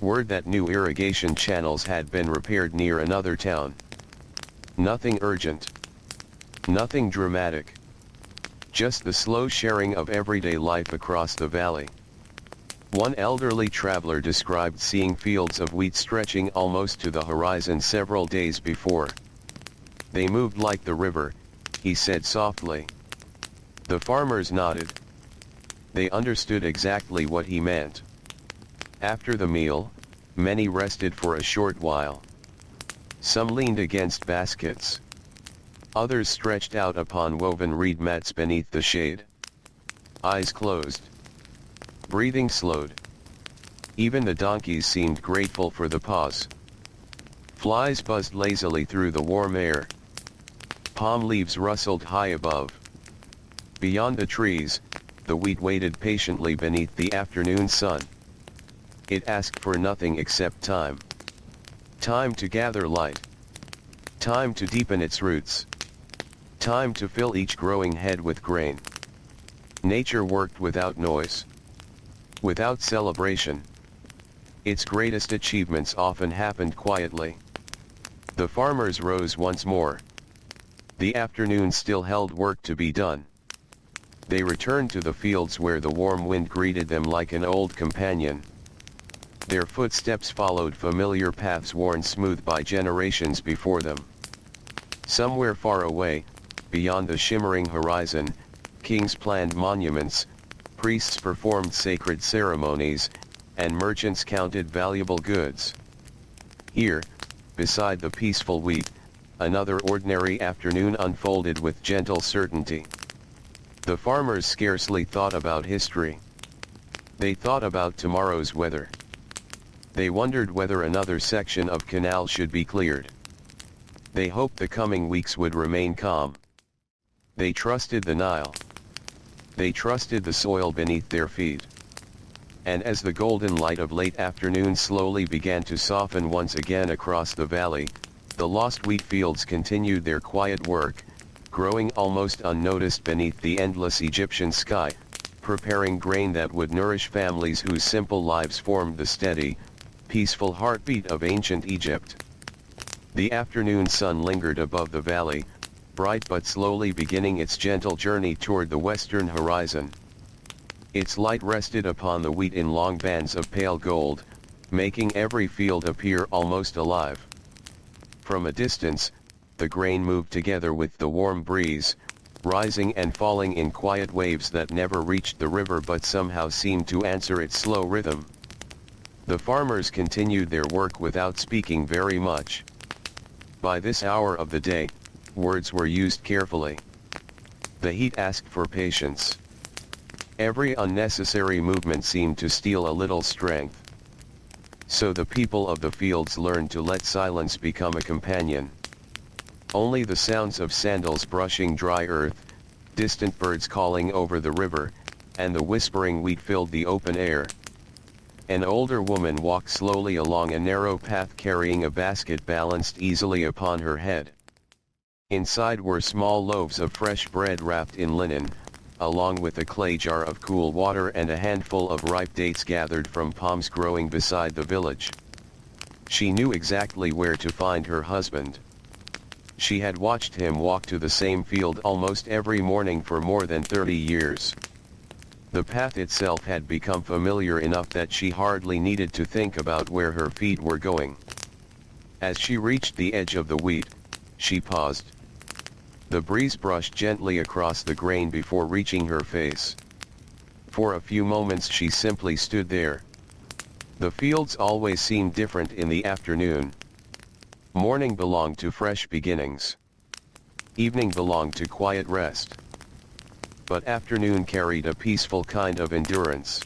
Word that new irrigation channels had been repaired near another town. Nothing urgent. Nothing dramatic. Just the slow sharing of everyday life across the valley. One elderly traveler described seeing fields of wheat stretching almost to the horizon several days before. They moved like the river, he said softly. The farmers nodded. They understood exactly what he meant. After the meal, many rested for a short while. Some leaned against baskets. Others stretched out upon woven reed mats beneath the shade. Eyes closed. Breathing slowed. Even the donkeys seemed grateful for the pause. Flies buzzed lazily through the warm air. Palm leaves rustled high above. Beyond the trees, the wheat waited patiently beneath the afternoon sun. It asked for nothing except time. Time to gather light. Time to deepen its roots. Time to fill each growing head with grain. Nature worked without noise. Without celebration. Its greatest achievements often happened quietly. The farmers rose once more. The afternoon still held work to be done. They returned to the fields where the warm wind greeted them like an old companion. Their footsteps followed familiar paths worn smooth by generations before them. Somewhere far away, beyond the shimmering horizon, kings planned monuments, priests performed sacred ceremonies, and merchants counted valuable goods. Here, beside the peaceful wheat, another ordinary afternoon unfolded with gentle certainty. The farmers scarcely thought about history. They thought about tomorrow's weather. They wondered whether another section of canal should be cleared. They hoped the coming weeks would remain calm. They trusted the Nile. They trusted the soil beneath their feet. And as the golden light of late afternoon slowly began to soften once again across the valley, the lost wheat fields continued their quiet work, growing almost unnoticed beneath the endless Egyptian sky, preparing grain that would nourish families whose simple lives formed the steady, peaceful heartbeat of ancient Egypt. The afternoon sun lingered above the valley, bright but slowly beginning its gentle journey toward the western horizon. Its light rested upon the wheat in long bands of pale gold, making every field appear almost alive. From a distance, the grain moved together with the warm breeze, rising and falling in quiet waves that never reached the river but somehow seemed to answer its slow rhythm. The farmers continued their work without speaking very much. By this hour of the day, words were used carefully. The heat asked for patience. Every unnecessary movement seemed to steal a little strength. So the people of the fields learned to let silence become a companion. Only the sounds of sandals brushing dry earth, distant birds calling over the river, and the whispering wheat filled the open air. An older woman walked slowly along a narrow path carrying a basket balanced easily upon her head. Inside were small loaves of fresh bread wrapped in linen, along with a clay jar of cool water and a handful of ripe dates gathered from palms growing beside the village. She knew exactly where to find her husband. She had watched him walk to the same field almost every morning for more than 30 years. The path itself had become familiar enough that she hardly needed to think about where her feet were going. As she reached the edge of the wheat, she paused. The breeze brushed gently across the grain before reaching her face. For a few moments she simply stood there. The fields always seemed different in the afternoon. Morning belonged to fresh beginnings. Evening belonged to quiet rest. But afternoon carried a peaceful kind of endurance.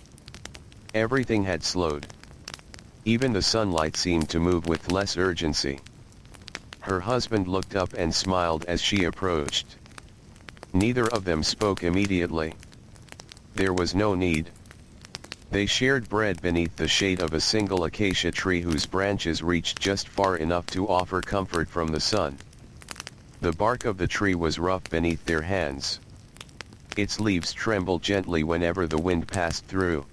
Everything had slowed. Even the sunlight seemed to move with less urgency. Her husband looked up and smiled as she approached. Neither of them spoke immediately. There was no need. They shared bread beneath the shade of a single acacia tree whose branches reached just far enough to offer comfort from the sun. The bark of the tree was rough beneath their hands. Its leaves trembled gently whenever the wind passed through.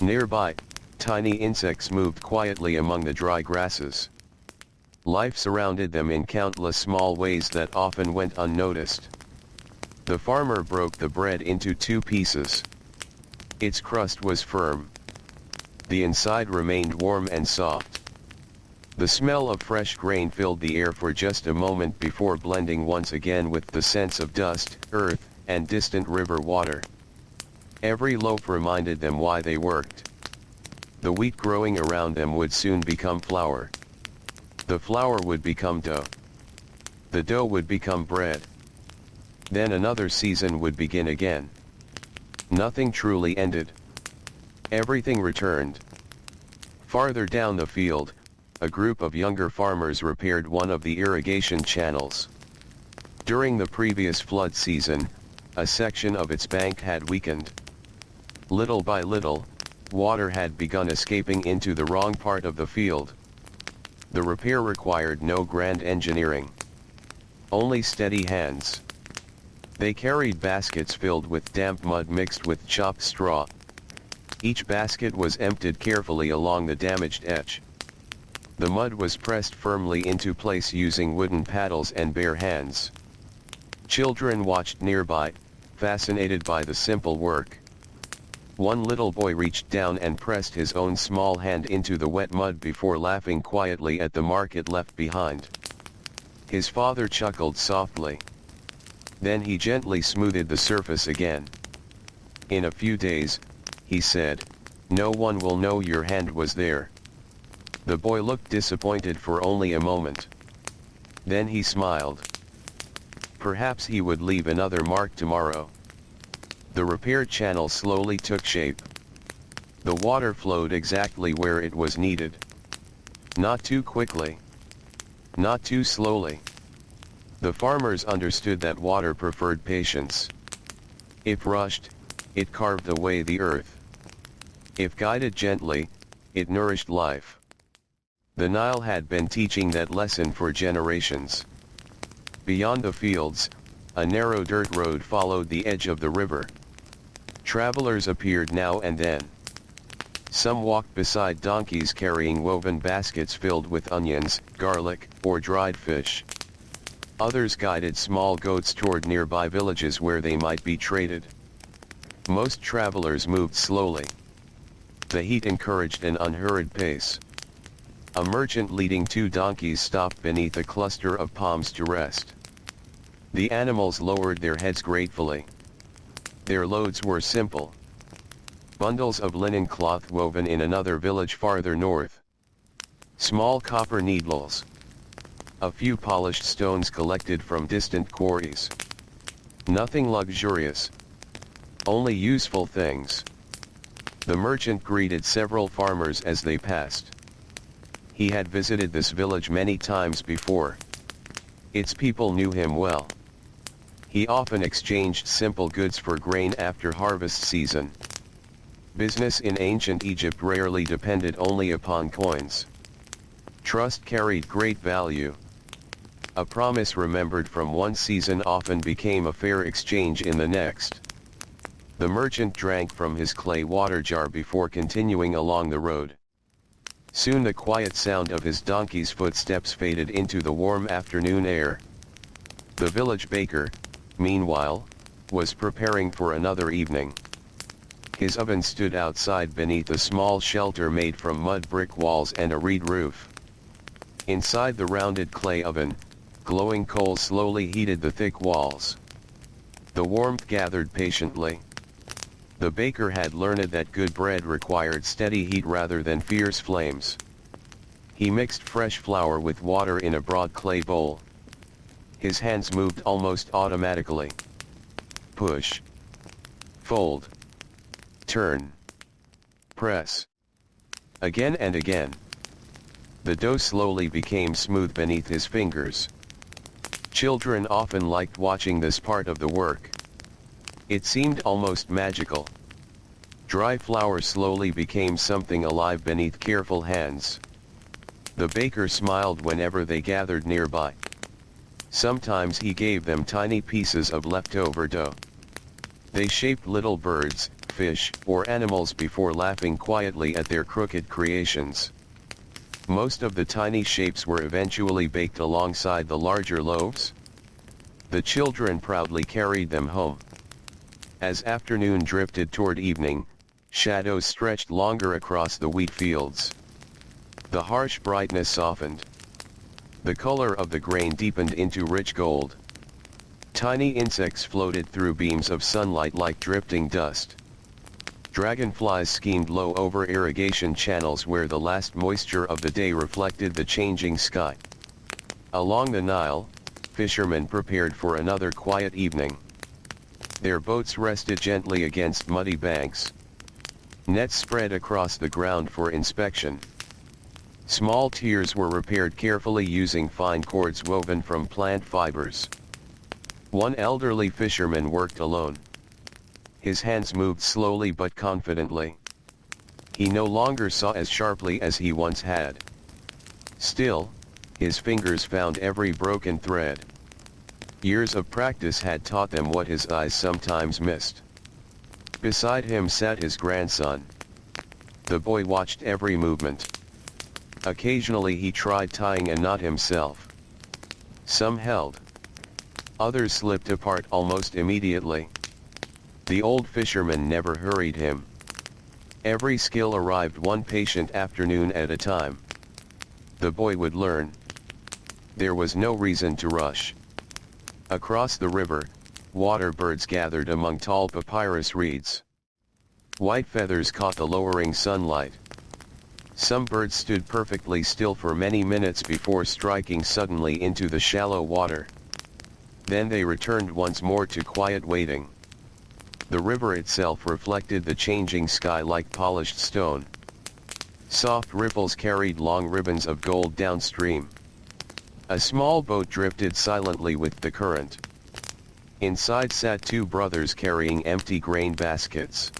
Nearby, tiny insects moved quietly among the dry grasses. Life surrounded them in countless small ways that often went unnoticed. The farmer broke the bread into 2 pieces. Its crust was firm. The inside remained warm and soft. The smell of fresh grain filled the air for just a moment before blending once again with the sense of dust, earth, and distant river water. Every loaf reminded them why they worked. The wheat growing around them would soon become flour. The flour would become dough. The dough would become bread. Then another season would begin again. Nothing truly ended. Everything returned. Farther down the field, a group of younger farmers repaired one of the irrigation channels. During the previous flood season, a section of its bank had weakened. Little by little, water had begun escaping into the wrong part of the field. The repair required no grand engineering. Only steady hands. They carried baskets filled with damp mud mixed with chopped straw. Each basket was emptied carefully along the damaged edge. The mud was pressed firmly into place using wooden paddles and bare hands. Children watched nearby, fascinated by the simple work. One little boy reached down and pressed his own small hand into the wet mud before laughing quietly at the mark it left behind. His father chuckled softly. Then he gently smoothed the surface again. "In a few days," he said, "no one will know your hand was there." The boy looked disappointed for only a moment. Then he smiled. Perhaps he would leave another mark tomorrow. The repaired channel slowly took shape. The water flowed exactly where it was needed. Not too quickly. Not too slowly. The farmers understood that water preferred patience. If rushed, it carved away the earth. If guided gently, it nourished life. The Nile had been teaching that lesson for generations. Beyond the fields, a narrow dirt road followed the edge of the river. Travelers appeared now and then. Some walked beside donkeys carrying woven baskets filled with onions, garlic, or dried fish. Others guided small goats toward nearby villages where they might be traded. Most travelers moved slowly. The heat encouraged an unhurried pace. A merchant leading 2 donkeys stopped beneath a cluster of palms to rest. The animals lowered their heads gratefully. Their loads were simple. Bundles of linen cloth woven in another village farther north. Small copper needles. A few polished stones collected from distant quarries. Nothing luxurious. Only useful things. The merchant greeted several farmers as they passed. He had visited this village many times before. Its people knew him well. He often exchanged simple goods for grain after harvest season. Business in ancient Egypt rarely depended only upon coins. Trust carried great value. A promise remembered from one season often became a fair exchange in the next. The merchant drank from his clay water jar before continuing along the road. Soon the quiet sound of his donkey's footsteps faded into the warm afternoon air. The village baker, meanwhile, was preparing for another evening. His oven stood outside beneath a small shelter made from mud brick walls and a reed roof. Inside the rounded clay oven, glowing coals slowly heated the thick walls. The warmth gathered patiently. The baker had learned that good bread required steady heat rather than fierce flames. He mixed fresh flour with water in a broad clay bowl. His hands moved almost automatically. Push. Fold. Turn. Press. Again and again. The dough slowly became smooth beneath his fingers. Children often liked watching this part of the work. It seemed almost magical. Dry flour slowly became something alive beneath careful hands. The baker smiled whenever they gathered nearby. Sometimes he gave them tiny pieces of leftover dough. They shaped little birds, fish, or animals before laughing quietly at their crooked creations. Most of the tiny shapes were eventually baked alongside the larger loaves. The children proudly carried them home. As afternoon drifted toward evening, shadows stretched longer across the wheat fields. The harsh brightness softened. The color of the grain deepened into rich gold. Tiny insects floated through beams of sunlight like drifting dust. Dragonflies schemed low over irrigation channels where the last moisture of the day reflected the changing sky. Along the Nile, fishermen prepared for another quiet evening. Their boats rested gently against muddy banks. Nets spread across the ground for inspection. Small tiers were repaired carefully using fine cords woven from plant fibers. One elderly fisherman worked alone. His hands moved slowly but confidently. He no longer saw as sharply as he once had. Still, his fingers found every broken thread. Years of practice had taught them what his eyes sometimes missed. Beside him sat his grandson. The boy watched every movement. Occasionally he tried tying a knot himself. Some held. Others slipped apart almost immediately. The old fisherman never hurried him. Every skill arrived one patient afternoon at a time. The boy would learn. There was no reason to rush. Across the river, water birds gathered among tall papyrus reeds. White feathers caught the lowering sunlight. Some birds stood perfectly still for many minutes before striking suddenly into the shallow water. Then they returned once more to quiet waiting. The river itself reflected the changing sky like polished stone. Soft ripples carried long ribbons of gold downstream. A small boat drifted silently with the current. Inside sat two brothers carrying empty grain baskets.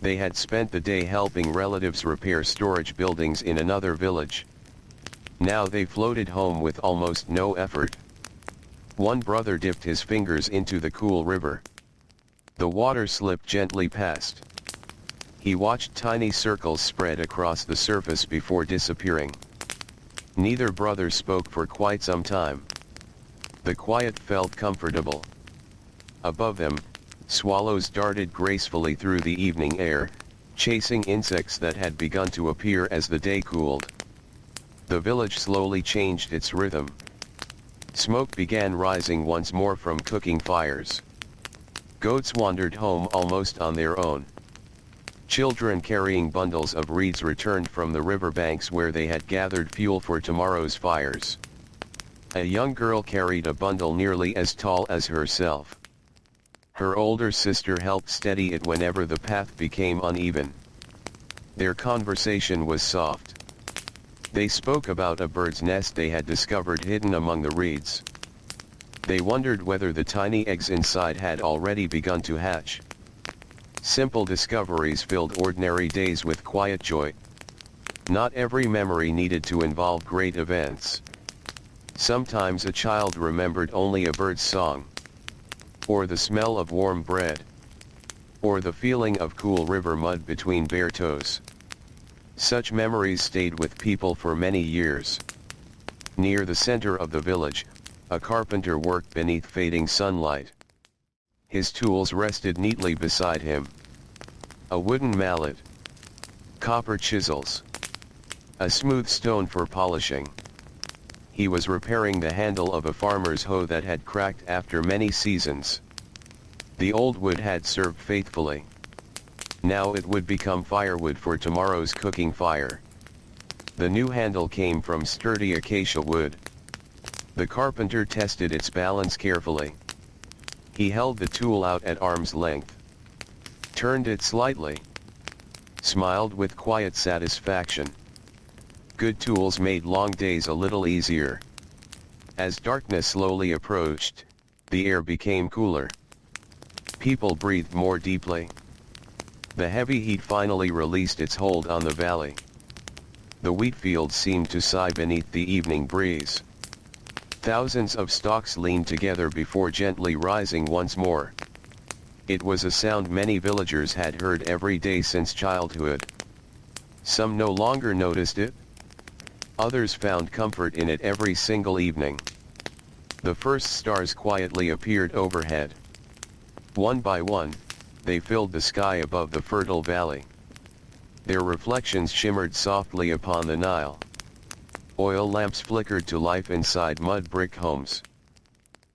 They had spent the day helping relatives repair storage buildings in another village. Now they floated home with almost no effort. One brother dipped his fingers into the cool river. The water slipped gently past. He watched tiny circles spread across the surface before disappearing. Neither brother spoke for quite some time. The quiet felt comfortable. Above them, swallows darted gracefully through the evening air, chasing insects that had begun to appear as the day cooled. The village slowly changed its rhythm. Smoke began rising once more from cooking fires. Goats wandered home almost on their own. Children carrying bundles of reeds returned from the riverbanks where they had gathered fuel for tomorrow's fires. A young girl carried a bundle nearly as tall as herself. Her older sister helped steady it whenever the path became uneven. Their conversation was soft. They spoke about a bird's nest they had discovered hidden among the reeds. They wondered whether the tiny eggs inside had already begun to hatch. Simple discoveries filled ordinary days with quiet joy. Not every memory needed to involve great events. Sometimes a child remembered only a bird's song, or the smell of warm bread, or the feeling of cool river mud between bare toes. Such memories stayed with people for many years. Near the center of the village, a carpenter worked beneath fading sunlight. His tools rested neatly beside him. A wooden mallet, copper chisels, a smooth stone for polishing. He was repairing the handle of a farmer's hoe that had cracked after many seasons. The old wood had served faithfully. Now it would become firewood for tomorrow's cooking fire. The new handle came from sturdy acacia wood. The carpenter tested its balance carefully. He held the tool out at arm's length, turned it slightly, smiled with quiet satisfaction. Good tools made long days a little easier. As darkness slowly approached, the air became cooler. People breathed more deeply. The heavy heat finally released its hold on the valley. The wheat fields seemed to sigh beneath the evening breeze. Thousands of stalks leaned together before gently rising once more. It was a sound many villagers had heard every day since childhood. Some no longer noticed it. Others found comfort in it every single evening. The first stars quietly appeared overhead. One by one, they filled the sky above the fertile valley. Their reflections shimmered softly upon the Nile. Oil lamps flickered to life inside mud brick homes.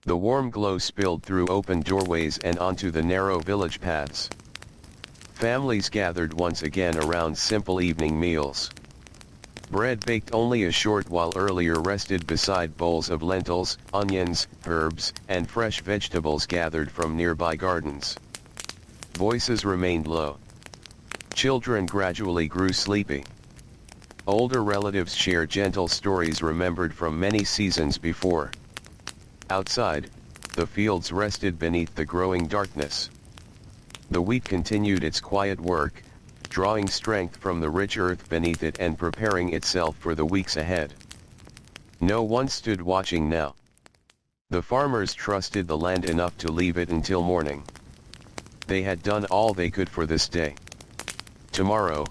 The warm glow spilled through open doorways and onto the narrow village paths. Families gathered once again around simple evening meals. Bread baked only a short while earlier rested beside bowls of lentils, onions, herbs, and fresh vegetables gathered from nearby gardens. Voices remained low. Children gradually grew sleepy. Older relatives shared gentle stories remembered from many seasons before. Outside, the fields rested beneath the growing darkness. The wheat continued its quiet work, drawing strength from the rich earth beneath it and preparing itself for the weeks ahead. No one stood watching now. The farmers trusted the land enough to leave it until morning. They had done all they could for this day. Tomorrow,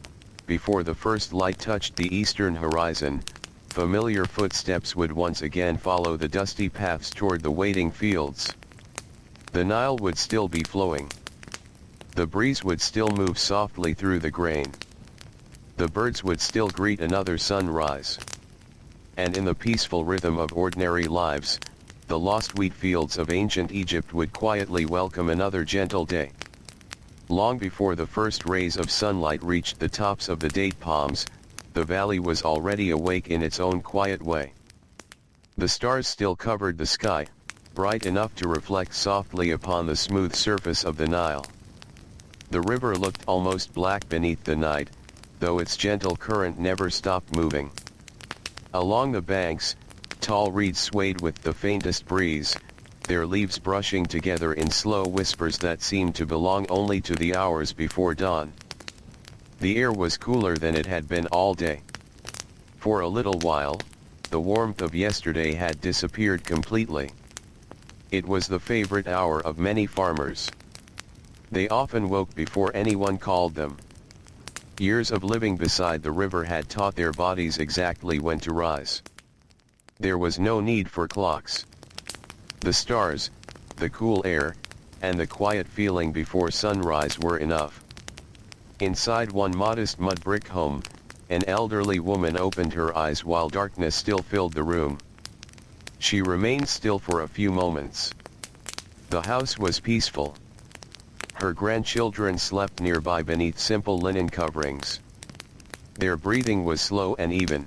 before the first light touched the eastern horizon, familiar footsteps would once again follow the dusty paths toward the waiting fields. The Nile would still be flowing. The breeze would still move softly through the grain. The birds would still greet another sunrise. And in the peaceful rhythm of ordinary lives, the lost wheat fields of ancient Egypt would quietly welcome another gentle day. Long before the first rays of sunlight reached the tops of the date palms, the valley was already awake in its own quiet way. The stars still covered the sky, bright enough to reflect softly upon the smooth surface of the Nile. The river looked almost black beneath the night, though its gentle current never stopped moving. Along the banks, tall reeds swayed with the faintest breeze, their leaves brushing together in slow whispers that seemed to belong only to the hours before dawn. The air was cooler than it had been all day. For a little while, the warmth of yesterday had disappeared completely. It was the favorite hour of many farmers. They often woke before anyone called them. Years of living beside the river had taught their bodies exactly when to rise. There was no need for clocks. The stars, the cool air, and the quiet feeling before sunrise were enough. Inside one modest mud brick home, an elderly woman opened her eyes while darkness still filled the room. She remained still for a few moments. The house was peaceful. Her grandchildren slept nearby beneath simple linen coverings. Their breathing was slow and even.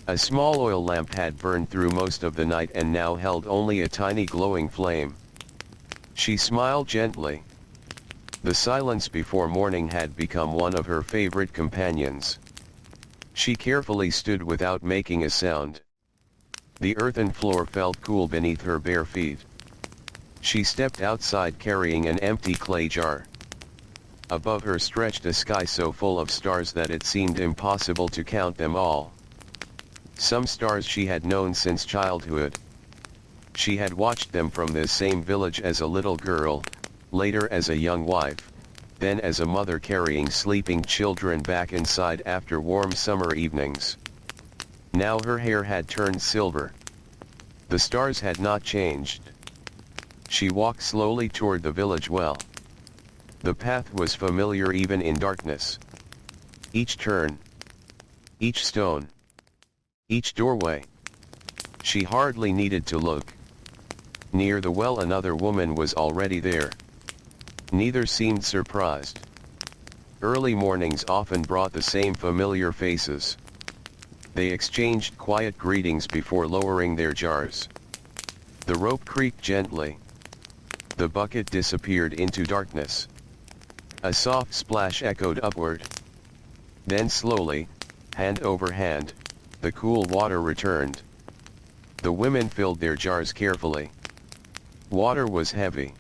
A small oil lamp had burned through most of the night and now held only a tiny glowing flame. She smiled gently. The silence before morning had become one of her favorite companions. She carefully stood without making a sound. The earthen floor felt cool beneath her bare feet. She stepped outside carrying an empty clay jar. Above her stretched a sky so full of stars that it seemed impossible to count them all. Some stars she had known since childhood. She had watched them from this same village as a little girl, later as a young wife, then as a mother carrying sleeping children back inside after warm summer evenings. Now her hair had turned silver. The stars had not changed. She walked slowly toward the village well. The path was familiar even in darkness. Each turn, each stone, each doorway. She hardly needed to look. Near the well another woman was already there. Neither seemed surprised. Early mornings often brought the same familiar faces. They exchanged quiet greetings before lowering their jars. The rope creaked gently. The bucket disappeared into darkness. A soft splash echoed upward. Then slowly, hand over hand, the cool water returned. The women filled their jars carefully. Water was heavy.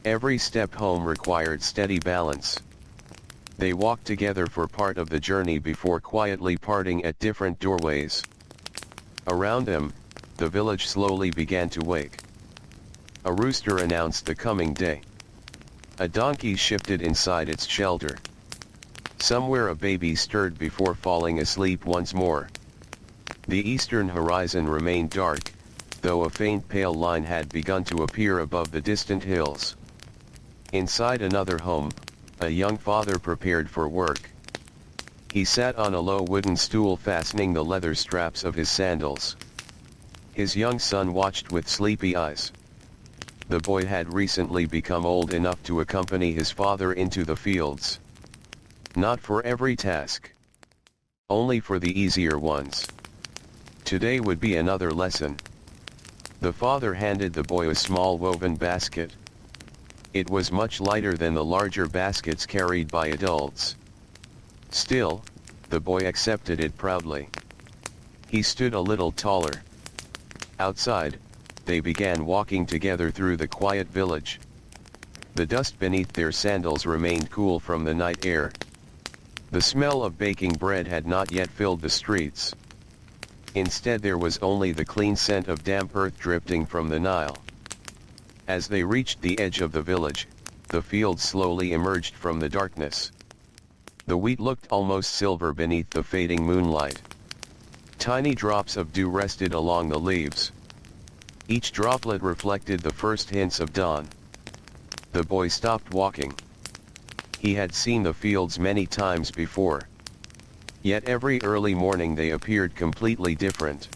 Every step home required steady balance. They walked together for part of the journey before quietly parting at different doorways. Around them, the village slowly began to wake. A rooster announced the coming day. A donkey shifted inside its shelter. Somewhere a baby stirred before falling asleep once more. The eastern horizon remained dark, though a faint pale line had begun to appear above the distant hills. Inside another home, a young father prepared for work. He sat on a low wooden stool fastening the leather straps of his sandals. His young son watched with sleepy eyes. The boy had recently become old enough to accompany his father into the fields. Not for every task. Only for the easier ones. Today would be another lesson. The father handed the boy a small woven basket. It was much lighter than the larger baskets carried by adults. Still, the boy accepted it proudly. He stood a little taller. Outside, they began walking together through the quiet village. The dust beneath their sandals remained cool from the night air. The smell of baking bread had not yet filled the streets. Instead there was only the clean scent of damp earth drifting from the Nile. As they reached the edge of the village, the fields slowly emerged from the darkness. The wheat looked almost silver beneath the fading moonlight. Tiny drops of dew rested along the leaves. Each droplet reflected the first hints of dawn. The boy stopped walking. He had seen the fields many times before. Yet every early morning they appeared completely different.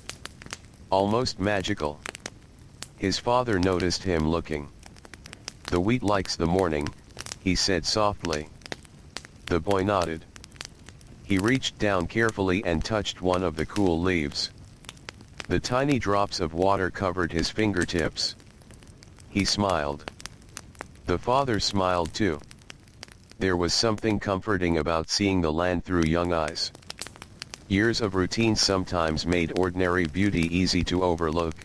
Almost magical. His father noticed him looking. "The wheat likes the morning," he said softly. The boy nodded. He reached down carefully and touched one of the cool leaves. The tiny drops of water covered his fingertips. He smiled. The father smiled too. There was something comforting about seeing the land through young eyes. Years of routine sometimes made ordinary beauty easy to overlook.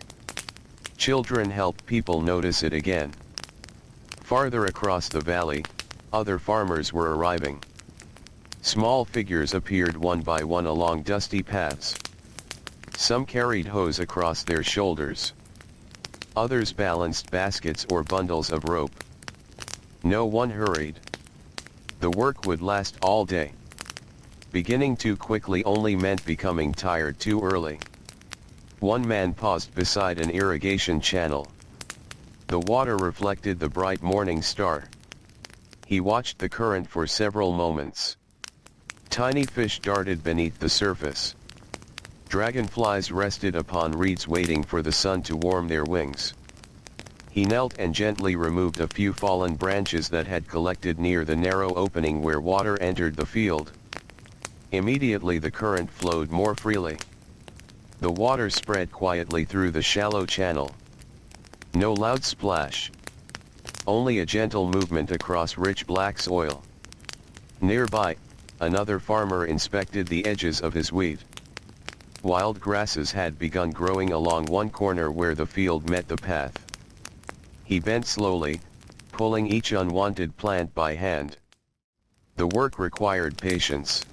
Children helped people notice it again. Farther across the valley, other farmers were arriving. Small figures appeared one by one along dusty paths. Some carried hoes across their shoulders. Others balanced baskets or bundles of rope. No one hurried. The work would last all day. Beginning too quickly only meant becoming tired too early. One man paused beside an irrigation channel. The water reflected the bright morning star. He watched the current for several moments. Tiny fish darted beneath the surface. Dragonflies rested upon reeds waiting for the sun to warm their wings. He knelt and gently removed a few fallen branches that had collected near the narrow opening where water entered the field. Immediately the current flowed more freely. The water spread quietly through the shallow channel. No loud splash. Only a gentle movement across rich black soil. Nearby, another farmer inspected the edges of his wheat. Wild grasses had begun growing along one corner where the field met the path. He bent slowly, pulling each unwanted plant by hand. The work required patience.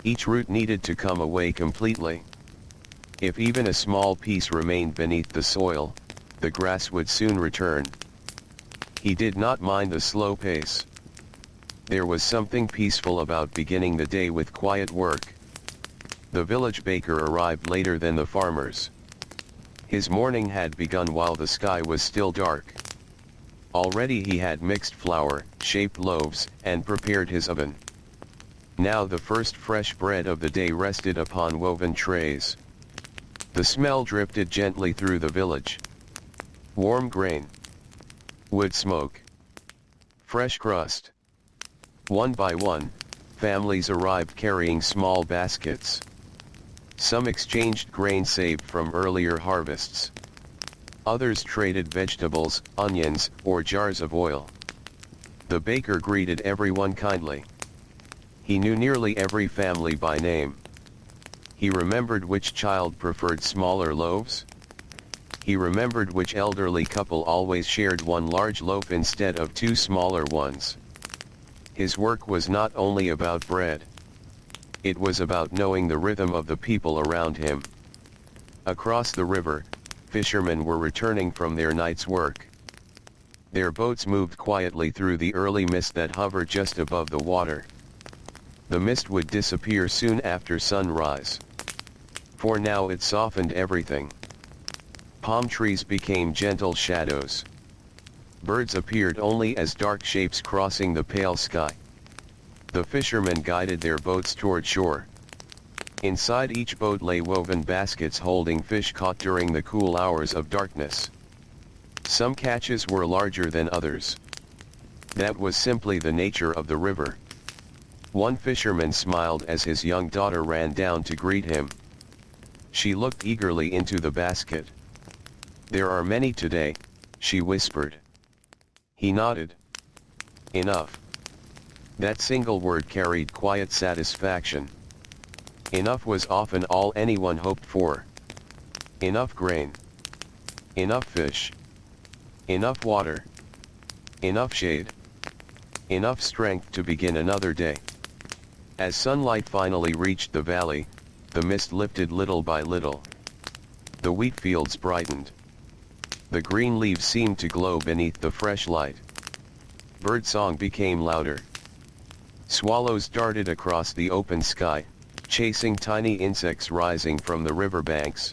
Each root needed to come away completely. If even a small piece remained beneath the soil, the grass would soon return. He did not mind the slow pace. There was something peaceful about beginning the day with quiet work. The village baker arrived later than the farmers. His morning had begun while the sky was still dark. Already he had mixed flour, shaped loaves, and prepared his oven. Now the first fresh bread of the day rested upon woven trays. The smell drifted gently through the village. Warm grain. Wood smoke. Fresh crust. One by one, families arrived carrying small baskets. Some exchanged grain saved from earlier harvests. Others traded vegetables, onions, or jars of oil. The baker greeted everyone kindly. He knew nearly every family by name. He remembered which child preferred smaller loaves. He remembered which elderly couple always shared one large loaf instead of two smaller ones. His work was not only about bread. It was about knowing the rhythm of the people around him. Across the river, fishermen were returning from their night's work. Their boats moved quietly through the early mist that hovered just above the water. The mist would disappear soon after sunrise. For now it softened everything. Palm trees became gentle shadows. Birds appeared only as dark shapes crossing the pale sky. The fishermen guided their boats toward shore. Inside each boat lay woven baskets holding fish caught during the cool hours of darkness. Some catches were larger than others. That was simply the nature of the river. One fisherman smiled as his young daughter ran down to greet him. She looked eagerly into the basket. "There are many today," she whispered. He nodded. Enough. That single word carried quiet satisfaction. Enough was often all anyone hoped for. Enough grain. Enough fish. Enough water. Enough shade. Enough strength to begin another day. As sunlight finally reached the valley, the mist lifted little by little. The wheat fields brightened. The green leaves seemed to glow beneath the fresh light. Birdsong became louder. Swallows darted across the open sky, chasing tiny insects rising from the riverbanks.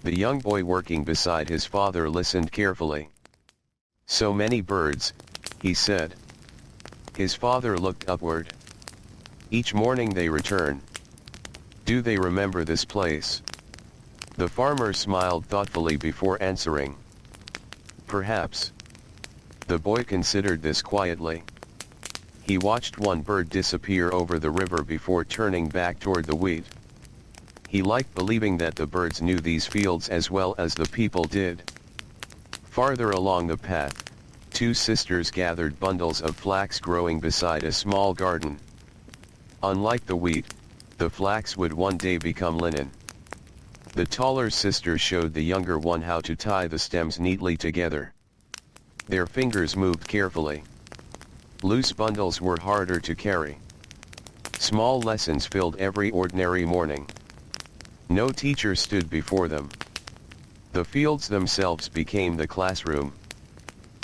The young boy working beside his father listened carefully. "So many birds," he said. His father looked upward. Each morning they return. Do they remember this place? The farmer smiled thoughtfully before answering. Perhaps. The boy considered this quietly. He watched one bird disappear over the river before turning back toward the wheat. He liked believing that the birds knew these fields as well as the people did. Farther along the path, two sisters gathered bundles of flax growing beside a small garden. Unlike the wheat, the flax would one day become linen. The taller sister showed the younger one how to tie the stems neatly together. Their fingers moved carefully. Loose bundles were harder to carry. Small lessons filled every ordinary morning. No teacher stood before them. The fields themselves became the classroom.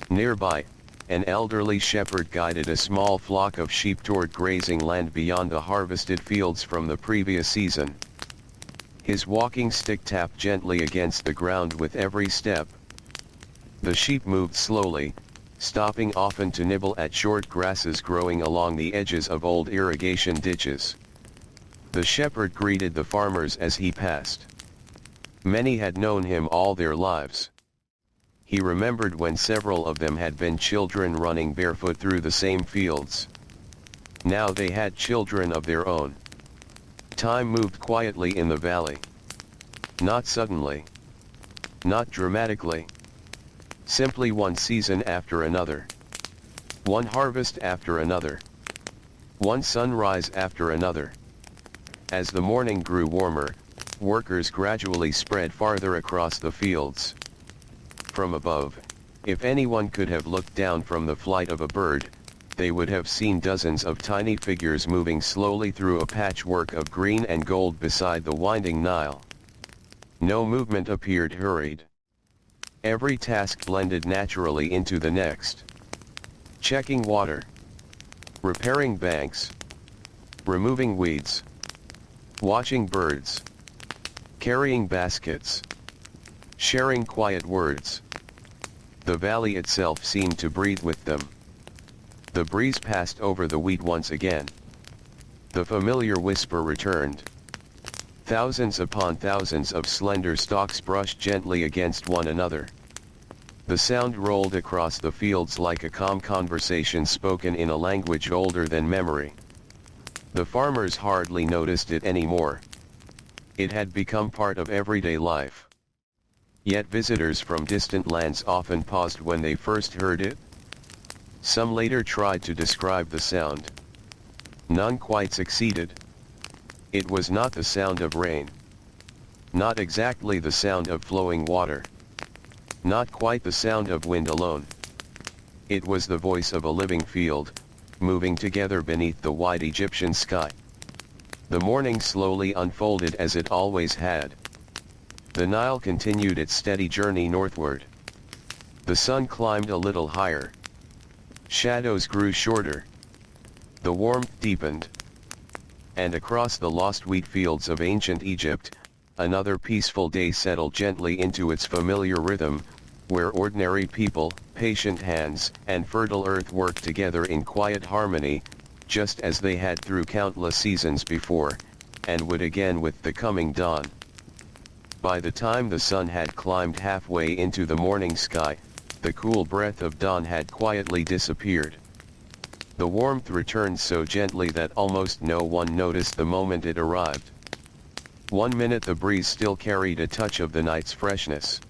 Nearby, an elderly shepherd guided a small flock of sheep toward grazing land beyond the harvested fields from the previous season. His walking stick tapped gently against the ground with every step. The sheep moved slowly, stopping often to nibble at short grasses growing along the edges of old irrigation ditches. The shepherd greeted the farmers as he passed. Many had known him all their lives. He remembered when several of them had been children running barefoot through the same fields. Now they had children of their own. Time moved quietly in the valley. Not suddenly. Not dramatically. Simply one season after another. One harvest after another. One sunrise after another. As the morning grew warmer, workers gradually spread farther across the fields. From above, if anyone could have looked down from the flight of a bird, they would have seen dozens of tiny figures moving slowly through a patchwork of green and gold beside the winding Nile. No movement appeared hurried. Every task blended naturally into the next. Checking water. Repairing banks. Removing weeds. Watching birds. Carrying baskets. Sharing quiet words. The valley itself seemed to breathe with them. The breeze passed over the wheat once again. The familiar whisper returned. Thousands upon thousands of slender stalks brushed gently against one another. The sound rolled across the fields like a calm conversation spoken in a language older than memory. The farmers hardly noticed it anymore. It had become part of everyday life. Yet visitors from distant lands often paused when they first heard it. Some later tried to describe the sound. None quite succeeded. It was not the sound of rain. Not exactly the sound of flowing water. Not quite the sound of wind alone. It was the voice of a living field, moving together beneath the wide Egyptian sky. The morning slowly unfolded as it always had. The Nile continued its steady journey northward. The sun climbed a little higher. Shadows grew shorter. The warmth deepened. And across the lost wheat fields of ancient Egypt, another peaceful day settled gently into its familiar rhythm, where ordinary people, patient hands, and fertile earth worked together in quiet harmony, just as they had through countless seasons before, and would again with the coming dawn. By the time the sun had climbed halfway into the morning sky, the cool breath of dawn had quietly disappeared. The warmth returned so gently that almost no one noticed the moment it arrived. 1 minute the breeze still carried a touch of the night's freshness.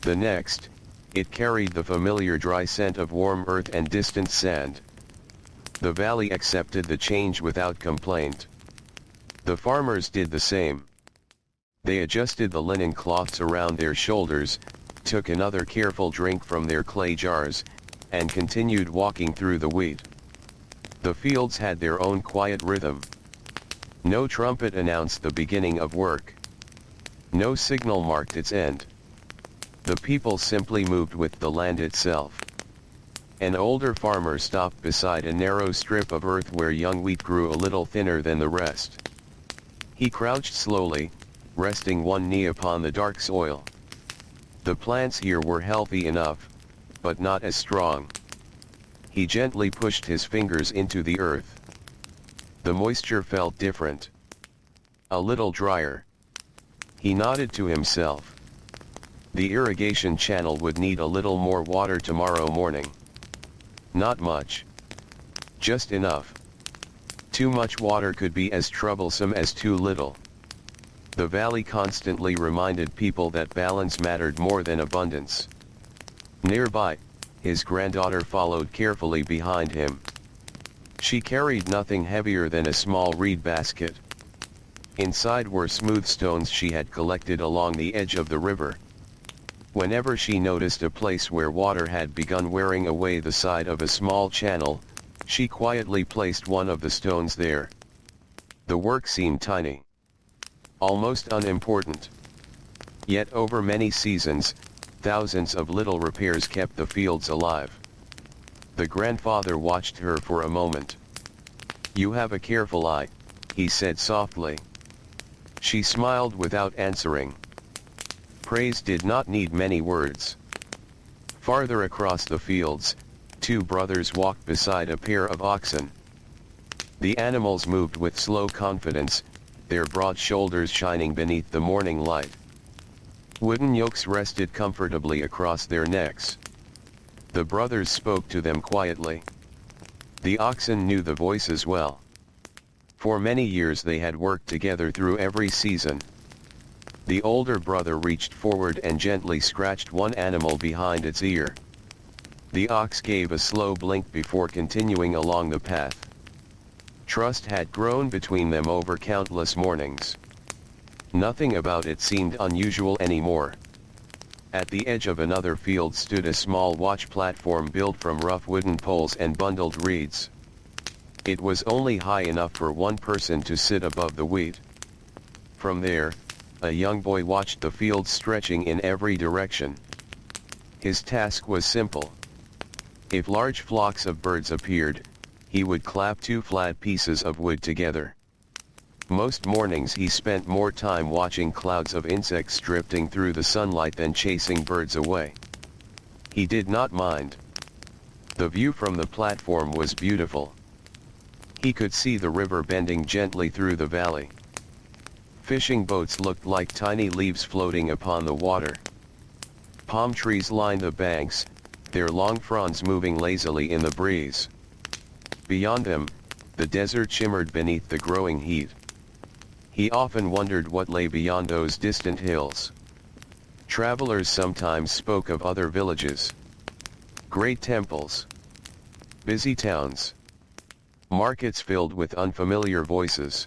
The next, it carried the familiar dry scent of warm earth and distant sand. The valley accepted the change without complaint. The farmers did the same. They adjusted the linen cloths around their shoulders, took another careful drink from their clay jars, and continued walking through the wheat. The fields had their own quiet rhythm. No trumpet announced the beginning of work. No signal marked its end. The people simply moved with the land itself. An older farmer stopped beside a narrow strip of earth where young wheat grew a little thinner than the rest. He crouched slowly, resting one knee upon the dark soil. The plants here were healthy enough, but not as strong. He gently pushed his fingers into the earth. The moisture felt different. A little drier. He nodded to himself. The irrigation channel would need a little more water tomorrow morning. Not much. Just enough. Too much water could be as troublesome as too little. The valley constantly reminded people that balance mattered more than abundance. Nearby, his granddaughter followed carefully behind him. She carried nothing heavier than a small reed basket. Inside were smooth stones she had collected along the edge of the river. Whenever she noticed a place where water had begun wearing away the side of a small channel, she quietly placed one of the stones there. The work seemed tiny. Almost unimportant. Yet over many seasons, thousands of little repairs kept the fields alive. The grandfather watched her for a moment. "You have a careful eye," he said softly. She smiled without answering. Praise did not need many words. Farther across the fields, two brothers walked beside a pair of oxen. The animals moved with slow confidence, their broad shoulders shining beneath the morning light. Wooden yokes rested comfortably across their necks. The brothers spoke to them quietly. The oxen knew the voices well. For many years they had worked together through every season. The older brother reached forward and gently scratched one animal behind its ear. The ox gave a slow blink before continuing along the path. Trust had grown between them over countless mornings. Nothing about it seemed unusual anymore. At the edge of another field stood a small watch platform built from rough wooden poles and bundled reeds. It was only high enough for one person to sit above the wheat. From there, a young boy watched the field stretching in every direction. His task was simple. If large flocks of birds appeared, he would clap two flat pieces of wood together. Most mornings he spent more time watching clouds of insects drifting through the sunlight than chasing birds away. He did not mind. The view from the platform was beautiful. He could see the river bending gently through the valley. Fishing boats looked like tiny leaves floating upon the water. Palm trees lined the banks, their long fronds moving lazily in the breeze. Beyond them, the desert shimmered beneath the growing heat. He often wondered what lay beyond those distant hills. Travelers sometimes spoke of other villages. Great temples. Busy towns. Markets filled with unfamiliar voices.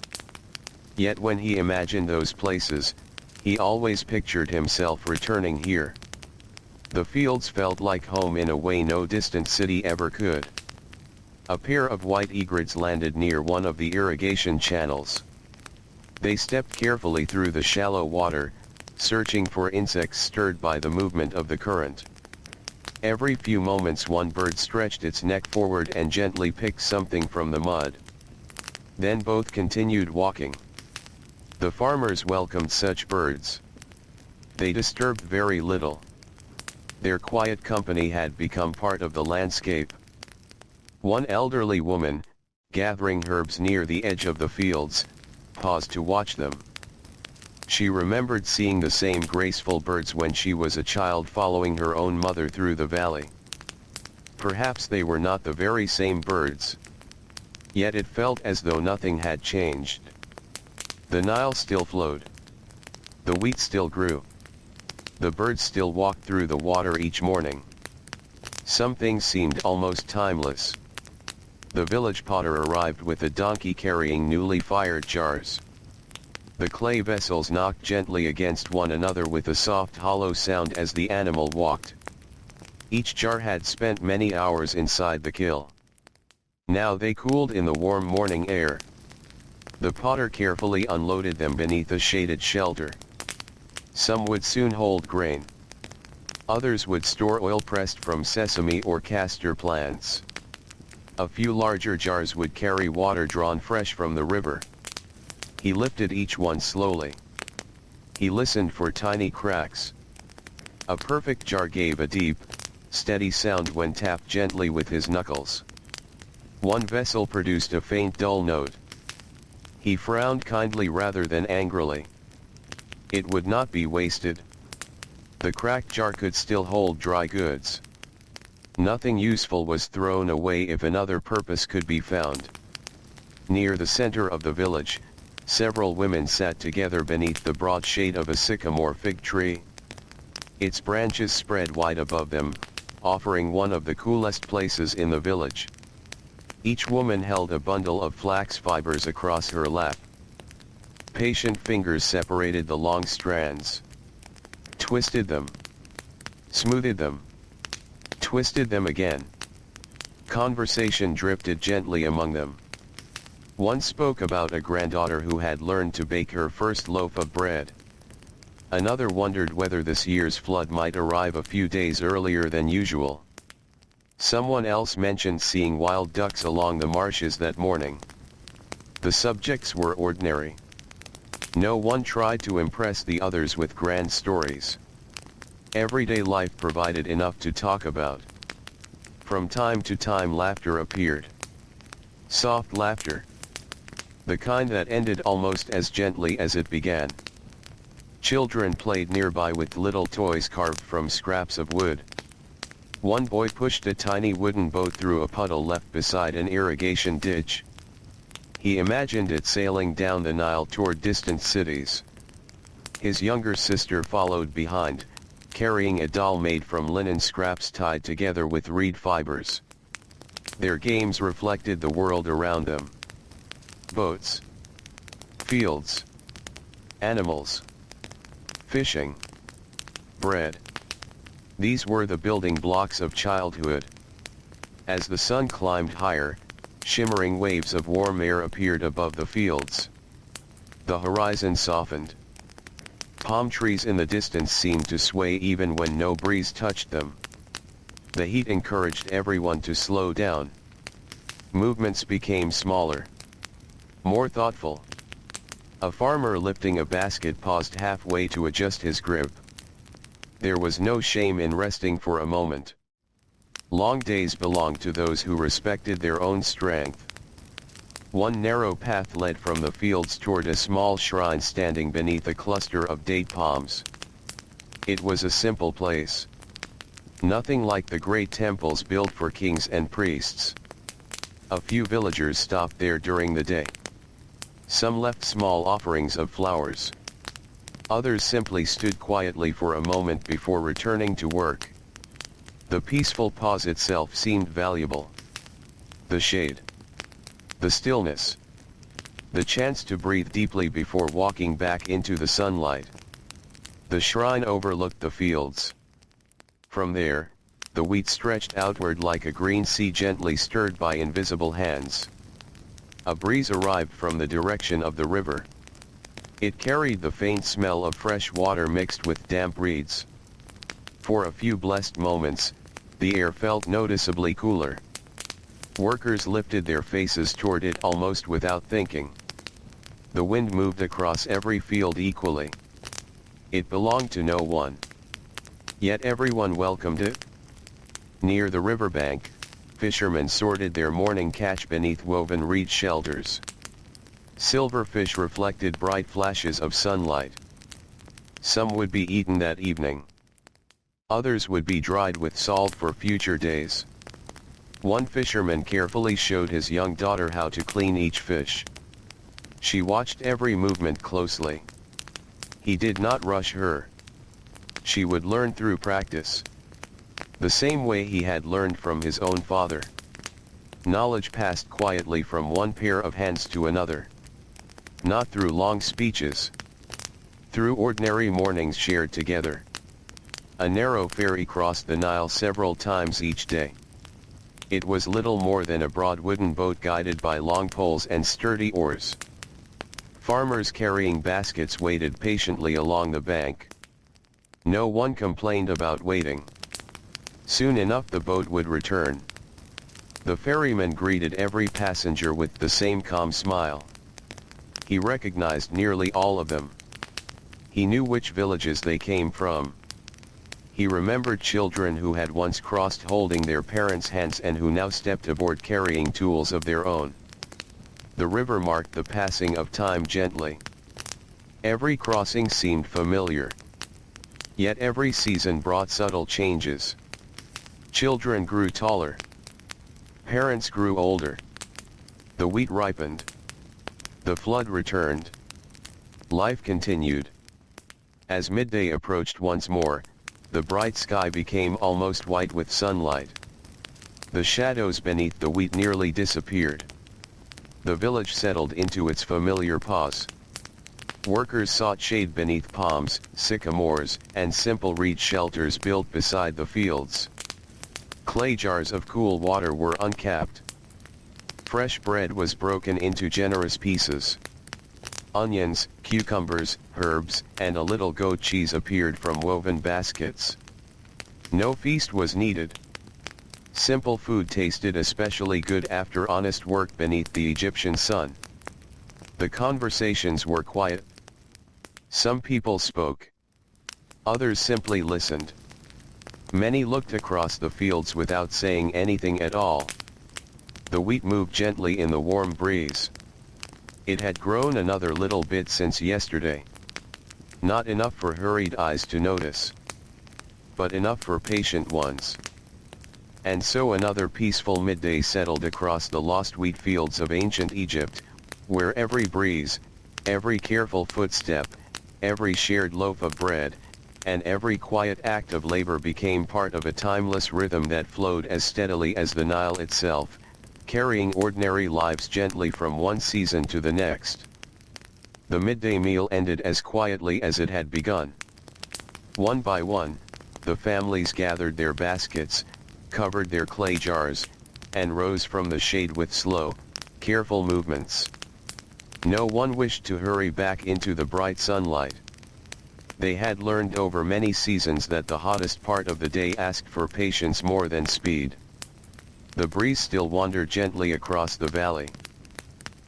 Yet when he imagined those places, he always pictured himself returning here. The fields felt like home in a way no distant city ever could. A pair of white egrets landed near one of the irrigation channels. They stepped carefully through the shallow water, searching for insects stirred by the movement of the current. Every few moments one bird stretched its neck forward and gently picked something from the mud. Then both continued walking. The farmers welcomed such birds. They disturbed very little. Their quiet company had become part of the landscape. One elderly woman, gathering herbs near the edge of the fields, paused to watch them. She remembered seeing the same graceful birds when she was a child following her own mother through the valley. Perhaps they were not the very same birds. Yet it felt as though nothing had changed. The Nile still flowed. The wheat still grew. The birds still walked through the water each morning. Some things seemed almost timeless. The village potter arrived with a donkey carrying newly fired jars. The clay vessels knocked gently against one another with a soft hollow sound as the animal walked. Each jar had spent many hours inside the kiln. Now they cooled in the warm morning air. The potter carefully unloaded them beneath a shaded shelter. Some would soon hold grain. Others would store oil pressed from sesame or castor plants. A few larger jars would carry water drawn fresh from the river. He lifted each one slowly. He listened for tiny cracks. A perfect jar gave a deep, steady sound when tapped gently with his knuckles. One vessel produced a faint dull note. He frowned kindly rather than angrily. It would not be wasted. The cracked jar could still hold dry goods. Nothing useful was thrown away if another purpose could be found. Near the center of the village, several women sat together beneath the broad shade of a sycamore fig tree. Its branches spread wide above them, offering one of the coolest places in the village. Each woman held a bundle of flax fibers across her lap. Patient fingers separated the long strands. Twisted them. Smoothed them. Twisted them again. Conversation drifted gently among them. One spoke about a granddaughter who had learned to bake her first loaf of bread. Another wondered whether this year's flood might arrive a few days earlier than usual. Someone else mentioned seeing wild ducks along the marshes that morning. The subjects were ordinary. No one tried to impress the others with grand stories. Everyday life provided enough to talk about. From time to time laughter appeared. Soft laughter. The kind that ended almost as gently as it began. Children played nearby with little toys carved from scraps of wood. One boy pushed a tiny wooden boat through a puddle left beside an irrigation ditch. He imagined it sailing down the Nile toward distant cities. His younger sister followed behind, carrying a doll made from linen scraps tied together with reed fibers. Their games reflected the world around them. Boats. Fields. Animals. Fishing. Bread. These were the building blocks of childhood. As the sun climbed higher, shimmering waves of warm air appeared above the fields. The horizon softened. Palm trees in the distance seemed to sway even when no breeze touched them. The heat encouraged everyone to slow down. Movements became smaller. More thoughtful. A farmer lifting a basket paused halfway to adjust his grip. There was no shame in resting for a moment. Long days belonged to those who respected their own strength. One narrow path led from the fields toward a small shrine standing beneath a cluster of date palms. It was a simple place. Nothing like the great temples built for kings and priests. A few villagers stopped there during the day. Some left small offerings of flowers. Others simply stood quietly for a moment before returning to work. The peaceful pause itself seemed valuable. The shade. The stillness. The chance to breathe deeply before walking back into the sunlight. The shrine overlooked the fields. From there, the wheat stretched outward like a green sea gently stirred by invisible hands. A breeze arrived from the direction of the river. It carried the faint smell of fresh water mixed with damp reeds. For a few blessed moments, the air felt noticeably cooler. Workers lifted their faces toward it almost without thinking. The wind moved across every field equally. It belonged to no one. Yet everyone welcomed it. Near the riverbank, fishermen sorted their morning catch beneath woven reed shelters. Silver fish reflected bright flashes of sunlight. Some would be eaten that evening. Others would be dried with salt for future days. One fisherman carefully showed his young daughter how to clean each fish. She watched every movement closely. He did not rush her. She would learn through practice. The same way he had learned from his own father. Knowledge passed quietly from one pair of hands to another. Not through long speeches. Through ordinary mornings shared together. A narrow ferry crossed the Nile several times each day. It was little more than a broad wooden boat guided by long poles and sturdy oars. Farmers carrying baskets waited patiently along the bank. No one complained about waiting. Soon enough the boat would return. The ferryman greeted every passenger with the same calm smile. He recognized nearly all of them. He knew which villages they came from. He remembered children who had once crossed holding their parents' hands and who now stepped aboard carrying tools of their own. The river marked the passing of time gently. Every crossing seemed familiar. Yet every season brought subtle changes. Children grew taller. Parents grew older. The wheat ripened. The flood returned. Life continued. As midday approached once more, the bright sky became almost white with sunlight. The shadows beneath the wheat nearly disappeared. The village settled into its familiar pause. Workers sought shade beneath palms, sycamores, and simple reed shelters built beside the fields. Clay jars of cool water were uncapped. Fresh bread was broken into generous pieces. Onions, cucumbers, herbs, and a little goat cheese appeared from woven baskets. No feast was needed. Simple food tasted especially good after honest work beneath the Egyptian sun. The conversations were quiet. Some people spoke. Others simply listened. Many looked across the fields without saying anything at all. The wheat moved gently in the warm breeze. It had grown another little bit since yesterday. Not enough for hurried eyes to notice, but enough for patient ones. And so another peaceful midday settled across the lost wheat fields of ancient Egypt, where every breeze, every careful footstep, every shared loaf of bread, and every quiet act of labor became part of a timeless rhythm that flowed as steadily as the Nile itself, carrying ordinary lives gently from one season to the next. The midday meal ended as quietly as it had begun. One by one, the families gathered their baskets, covered their clay jars, and rose from the shade with slow, careful movements. No one wished to hurry back into the bright sunlight. They had learned over many seasons that the hottest part of the day asked for patience more than speed. The breeze still wandered gently across the valley.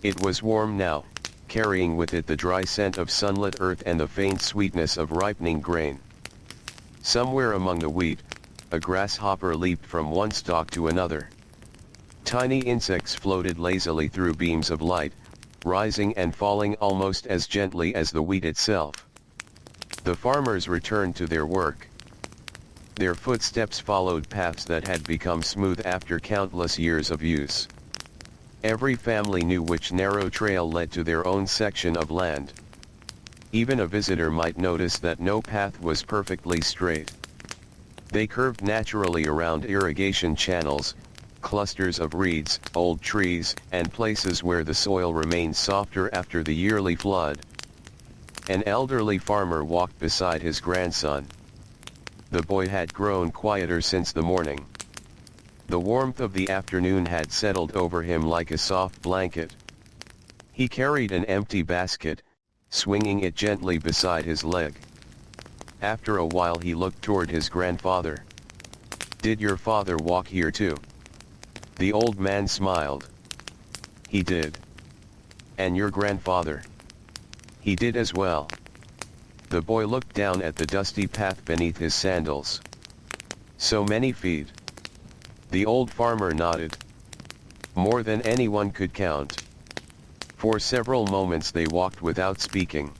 It was warm now, carrying with it the dry scent of sunlit earth and the faint sweetness of ripening grain. Somewhere among the wheat, a grasshopper leaped from one stalk to another. Tiny insects floated lazily through beams of light, rising and falling almost as gently as the wheat itself. The farmers returned to their work. Their footsteps followed paths that had become smooth after countless years of use. Every family knew which narrow trail led to their own section of land. Even a visitor might notice that no path was perfectly straight. They curved naturally around irrigation channels, clusters of reeds, old trees, and places where the soil remained softer after the yearly flood. An elderly farmer walked beside his grandson. The boy had grown quieter since the morning. The warmth of the afternoon had settled over him like a soft blanket. He carried an empty basket, swinging it gently beside his leg. After a while he looked toward his grandfather. "Did your father walk here too?" The old man smiled. "He did." "And your grandfather?" "He did as well." The boy looked down at the dusty path beneath his sandals. "So many feet?" The old farmer nodded. "More than anyone could count." For several moments they walked without speaking.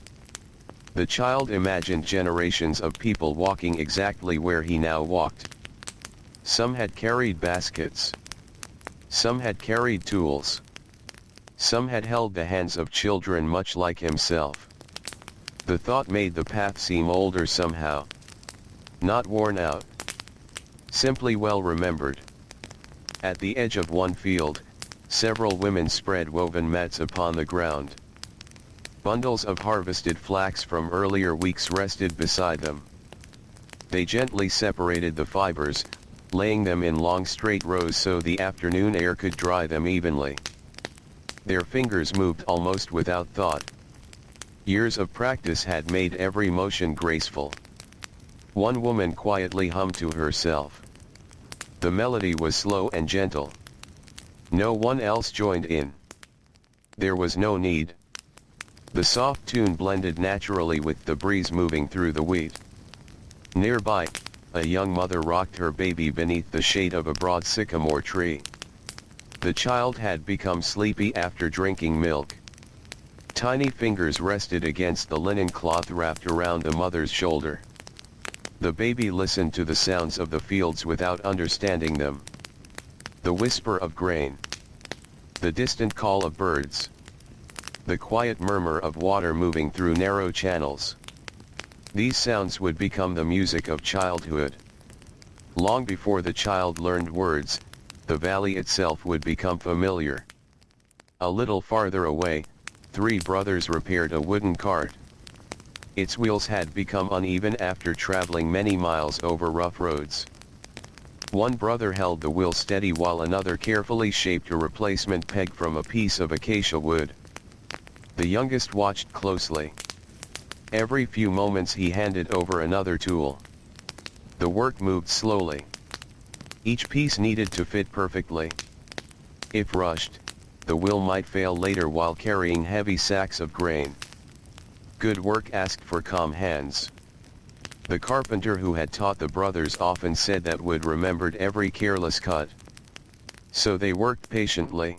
The child imagined generations of people walking exactly where he now walked. Some had carried baskets. Some had carried tools. Some had held the hands of children much like himself. The thought made the path seem older somehow. Not worn out. Simply well remembered. At the edge of one field, several women spread woven mats upon the ground. Bundles of harvested flax from earlier weeks rested beside them. They gently separated the fibers, laying them in long straight rows so the afternoon air could dry them evenly. Their fingers moved almost without thought. Years of practice had made every motion graceful. One woman quietly hummed to herself. The melody was slow and gentle. No one else joined in. There was no need. The soft tune blended naturally with the breeze moving through the wheat. Nearby, a young mother rocked her baby beneath the shade of a broad sycamore tree. The child had become sleepy after drinking milk. Tiny fingers rested against the linen cloth wrapped around the mother's shoulder. The baby listened to the sounds of the fields without understanding them. The whisper of grain. The distant call of birds. The quiet murmur of water moving through narrow channels. These sounds would become the music of childhood. Long before the child learned words, the valley itself would become familiar. A little farther away, 3 brothers repaired a wooden cart. Its wheels had become uneven after traveling many miles over rough roads. One brother held the wheel steady while another carefully shaped a replacement peg from a piece of acacia wood. The youngest watched closely. Every few moments he handed over another tool. The work moved slowly. Each piece needed to fit perfectly. If rushed, the wheel might fail later while carrying heavy sacks of grain. Good work asked for calm hands. The carpenter who had taught the brothers often said that Wood remembered every careless cut. So they worked patiently.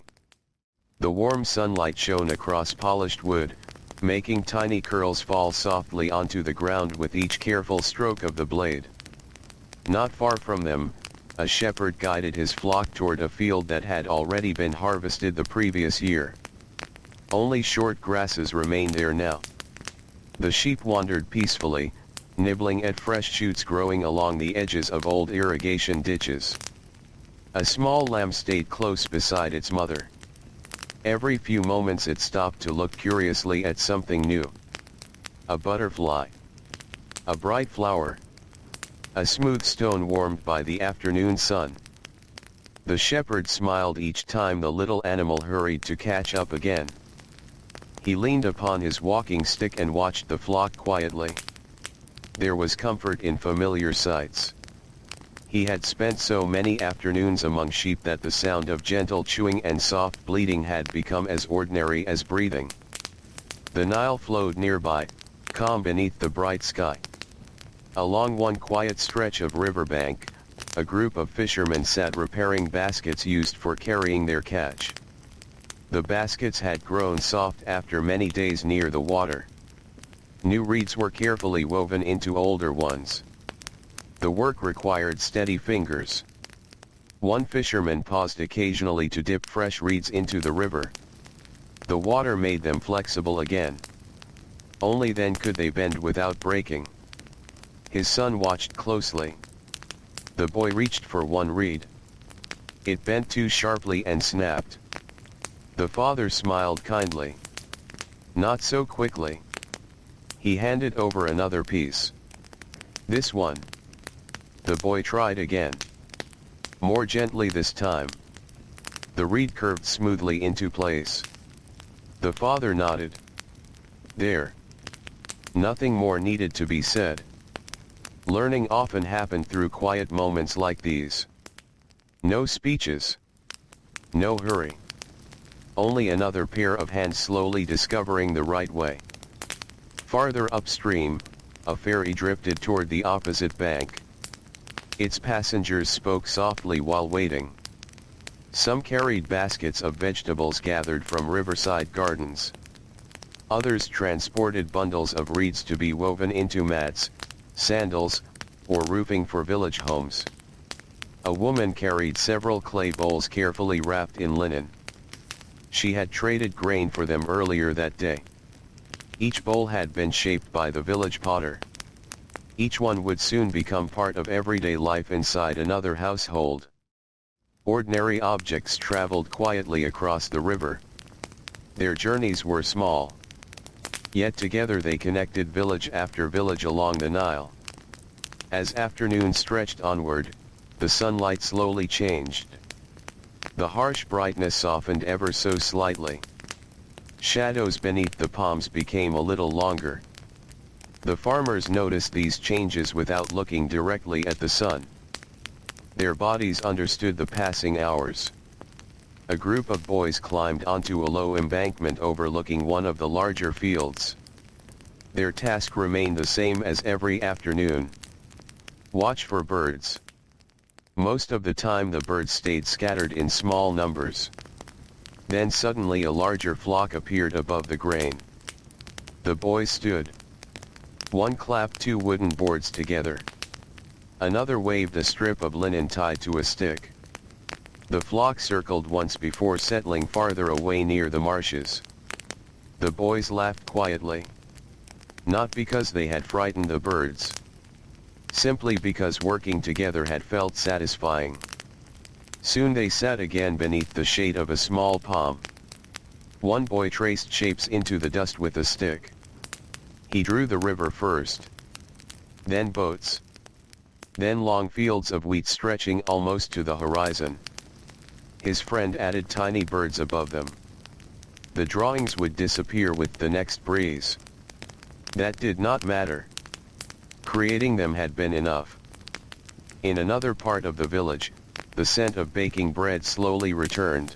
The warm sunlight shone across polished wood, making tiny curls fall softly onto the ground with each careful stroke of the blade. Not far from them, a shepherd guided his flock toward a field that had already been harvested the previous year. Only short grasses remained there now. The sheep wandered peacefully, nibbling at fresh shoots growing along the edges of old irrigation ditches. A small lamb stayed close beside its mother. Every few moments it stopped to look curiously at something new. A butterfly. A bright flower. A smooth stone warmed by the afternoon sun. The shepherd smiled each time the little animal hurried to catch up again. He leaned upon his walking stick and watched the flock quietly. There was comfort in familiar sights. He had spent so many afternoons among sheep that the sound of gentle chewing and soft bleating had become as ordinary as breathing. The Nile flowed nearby, calm beneath the bright sky. Along one quiet stretch of riverbank, a group of fishermen sat repairing baskets used for carrying their catch. The baskets had grown soft after many days near the water. New reeds were carefully woven into older ones. The work required steady fingers. One fisherman paused occasionally to dip fresh reeds into the river. The water made them flexible again. Only then could they bend without breaking. His son watched closely. The boy reached for one reed. It bent too sharply and snapped. The father smiled kindly. Not so quickly. He handed over another piece. This one. The boy tried again. More gently this time. The reed curved smoothly into place. The father nodded. There. Nothing more needed to be said. Learning often happened through quiet moments like these. No speeches. No hurry. Only another pair of hands slowly discovering the right way. Farther upstream, a ferry drifted toward the opposite bank. Its passengers spoke softly while waiting. Some carried baskets of vegetables gathered from riverside gardens. Others transported bundles of reeds to be woven into mats, sandals, or roofing for village homes. A woman carried several clay bowls carefully wrapped in linen. She had traded grain for them earlier that day. Each bowl had been shaped by the village potter. Each one would soon become part of everyday life inside another household. Ordinary objects traveled quietly across the river. Their journeys were small. Yet together they connected village after village along the Nile. As afternoon stretched onward, the sunlight slowly changed. The harsh brightness softened ever so slightly. Shadows beneath the palms became a little longer. The farmers noticed these changes without looking directly at the sun. Their bodies understood the passing hours. A group of boys climbed onto a low embankment overlooking one of the larger fields. Their task remained the same as every afternoon. Watch for birds. Most of the time the birds stayed scattered in small numbers. Then suddenly a larger flock appeared above the grain. The boys stood. One clapped two wooden boards together. Another waved a strip of linen tied to a stick. The flock circled once before settling farther away near the marshes. The boys laughed quietly. Not because they had frightened the birds. Simply because working together had felt satisfying. Soon they sat again beneath the shade of a small palm. One boy traced shapes into the dust with a stick. He drew the river first. Then boats. Then long fields of wheat stretching almost to the horizon. His friend added tiny birds above them. The drawings would disappear with the next breeze. That did not matter. Creating them had been enough. In another part of the village, the scent of baking bread slowly returned.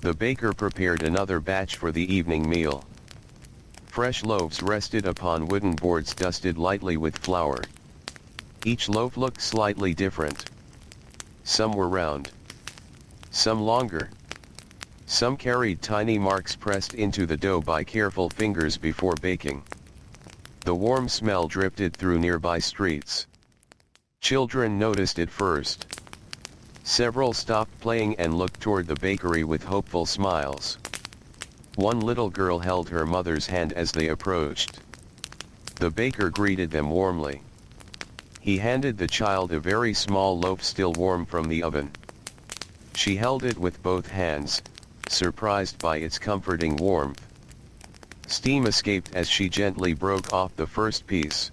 The baker prepared another batch for the evening meal. Fresh loaves rested upon wooden boards dusted lightly with flour. Each loaf looked slightly different. Some were round. Some longer. Some carried tiny marks pressed into the dough by careful fingers before baking. The warm smell drifted through nearby streets. Children noticed it first. Several stopped playing and looked toward the bakery with hopeful smiles. One little girl held her mother's hand as they approached. The baker greeted them warmly. He handed the child a very small loaf still warm from the oven. She held it with both hands, surprised by its comforting warmth. Steam escaped as she gently broke off the first piece.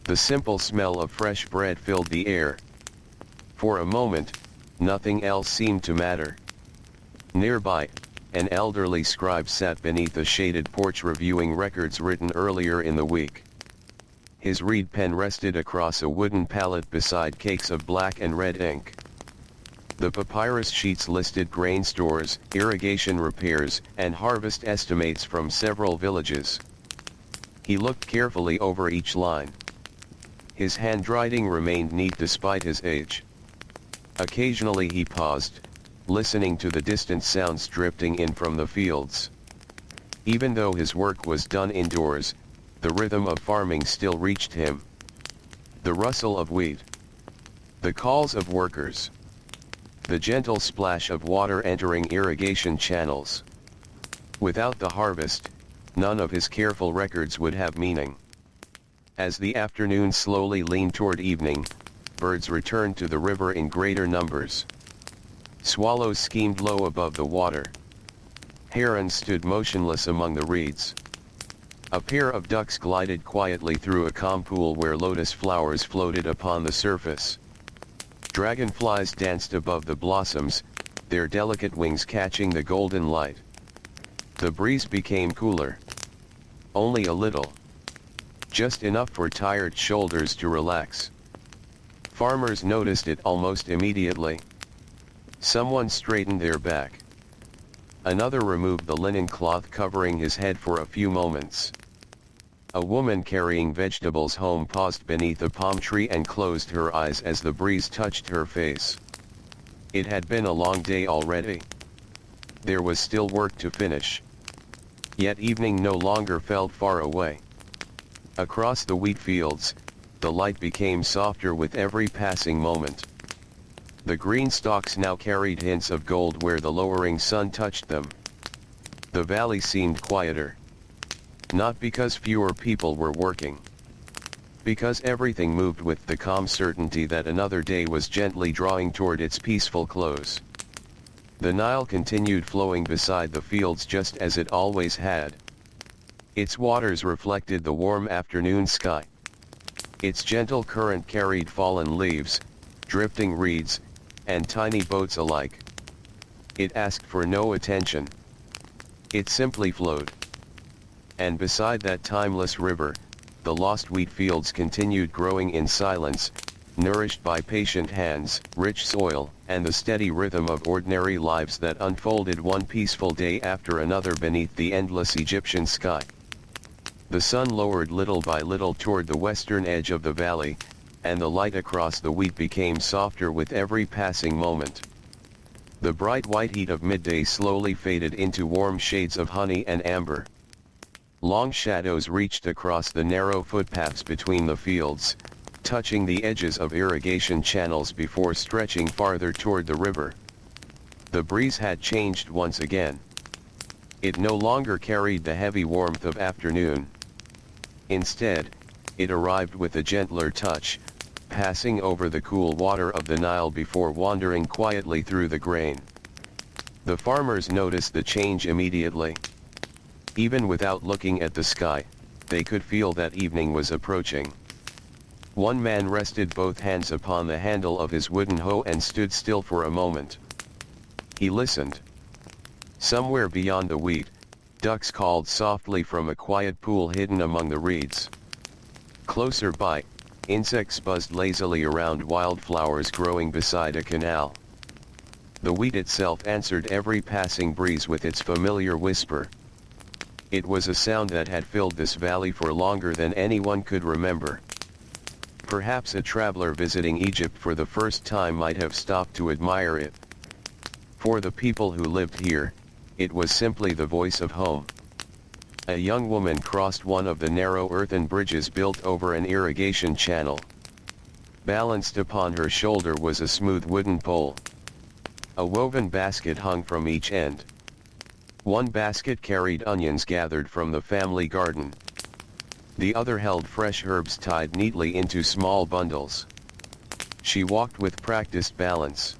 The simple smell of fresh bread filled the air. For a moment, nothing else seemed to matter. Nearby, an elderly scribe sat beneath a shaded porch reviewing records written earlier in the week. His reed pen rested across a wooden pallet beside cakes of black and red ink. The papyrus sheets listed grain stores, irrigation repairs, and harvest estimates from several villages. He looked carefully over each line. His handwriting remained neat despite his age. Occasionally he paused, listening to the distant sounds drifting in from the fields. Even though his work was done indoors, the rhythm of farming still reached him. The rustle of wheat. The calls of workers. The gentle splash of water entering irrigation channels. Without the harvest, none of his careful records would have meaning. As the afternoon slowly leaned toward evening, birds returned to the river in greater numbers. Swallows schemed low above the water. Herons stood motionless among the reeds. A pair of ducks glided quietly through a calm pool where lotus flowers floated upon the surface. Dragonflies danced above the blossoms, their delicate wings catching the golden light. The breeze became cooler. Only a little. Just enough for tired shoulders to relax. Farmers noticed it almost immediately. Someone straightened their back. Another removed the linen cloth covering his head for a few moments. A woman carrying vegetables home paused beneath a palm tree and closed her eyes as the breeze touched her face. It had been a long day already. There was still work to finish. Yet evening no longer felt far away. Across the wheat fields, the light became softer with every passing moment. The green stalks now carried hints of gold where the lowering sun touched them. The valley seemed quieter. Not because fewer people were working. Because everything moved with the calm certainty that another day was gently drawing toward its peaceful close. The Nile continued flowing beside the fields just as it always had. Its waters reflected the warm afternoon sky. Its gentle current carried fallen leaves, drifting reeds, and tiny boats alike. It asked for no attention. It simply flowed. And beside that timeless river, the lost wheat fields continued growing in silence, nourished by patient hands, rich soil, and the steady rhythm of ordinary lives that unfolded one peaceful day after another beneath the endless Egyptian sky. The sun lowered little by little toward the western edge of the valley, and the light across the wheat became softer with every passing moment. The bright white heat of midday slowly faded into warm shades of honey and amber. Long shadows reached across the narrow footpaths between the fields, touching the edges of irrigation channels before stretching farther toward the river. The breeze had changed once again. It no longer carried the heavy warmth of afternoon. Instead, it arrived with a gentler touch, passing over the cool water of the Nile before wandering quietly through the grain. The farmers noticed the change immediately. Even without looking at the sky, they could feel that evening was approaching. One man rested both hands upon the handle of his wooden hoe and stood still for a moment. He listened. Somewhere beyond the wheat, ducks called softly from a quiet pool hidden among the reeds. Closer by, insects buzzed lazily around wildflowers growing beside a canal. The wheat itself answered every passing breeze with its familiar whisper. It was a sound that had filled this valley for longer than anyone could remember. Perhaps a traveler visiting Egypt for the first time might have stopped to admire it. For the people who lived here, it was simply the voice of home. A young woman crossed one of the narrow earthen bridges built over an irrigation channel. Balanced upon her shoulder was a smooth wooden pole. A woven basket hung from each end. One basket carried onions gathered from the family garden. The other held fresh herbs tied neatly into small bundles. She walked with practiced balance.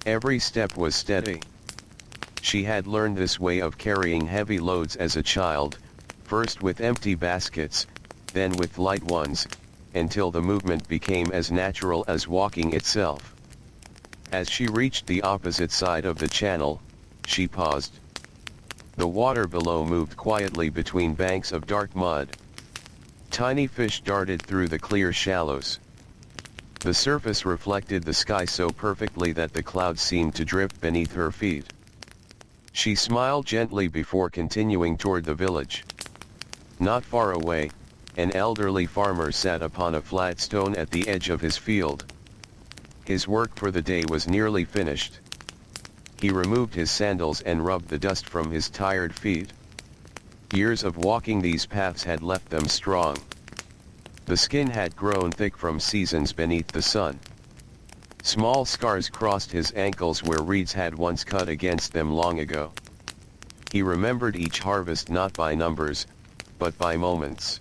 Every step was steady. She had learned this way of carrying heavy loads as a child, first with empty baskets, then with light ones, until the movement became as natural as walking itself. As she reached the opposite side of the channel, she paused. The water below moved quietly between banks of dark mud. Tiny fish darted through the clear shallows. The surface reflected the sky so perfectly that the clouds seemed to drift beneath her feet. She smiled gently before continuing toward the village. Not far away, an elderly farmer sat upon a flat stone at the edge of his field. His work for the day was nearly finished. He removed his sandals and rubbed the dust from his tired feet. Years of walking these paths had left them strong. The skin had grown thick from seasons beneath the sun. Small scars crossed his ankles where reeds had once cut against them long ago. He remembered each harvest not by numbers, but by moments.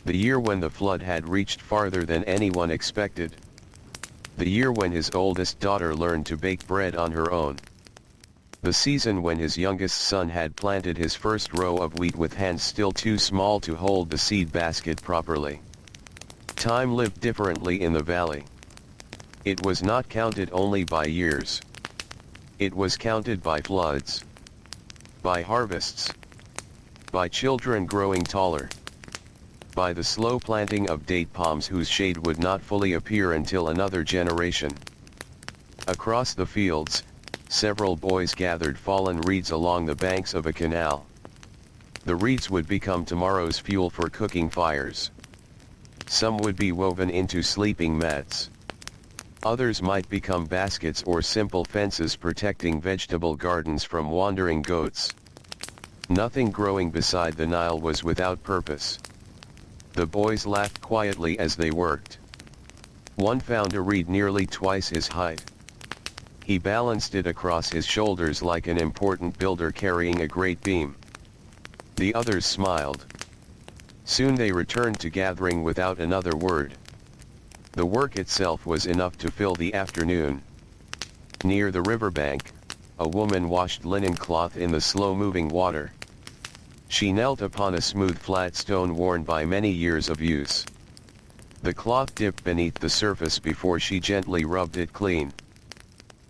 The year when the flood had reached farther than anyone expected. The year when his oldest daughter learned to bake bread on her own. The season when his youngest son had planted his first row of wheat with hands still too small to hold the seed basket properly. Time lived differently in the valley. It was not counted only by years. It was counted by floods, by harvests, by children growing taller, by the slow planting of date palms whose shade would not fully appear until another generation. Across the fields, several boys gathered fallen reeds along the banks of a canal. The reeds would become tomorrow's fuel for cooking fires. Some would be woven into sleeping mats. Others might become baskets or simple fences protecting vegetable gardens from wandering goats. Nothing growing beside the Nile was without purpose. The boys laughed quietly as they worked. One found a reed nearly twice his height. He balanced it across his shoulders like an important builder carrying a great beam. The others smiled. Soon they returned to gathering without another word. The work itself was enough to fill the afternoon. Near the riverbank, a woman washed linen cloth in the slow-moving water. She knelt upon a smooth flat stone worn by many years of use. The cloth dipped beneath the surface before she gently rubbed it clean.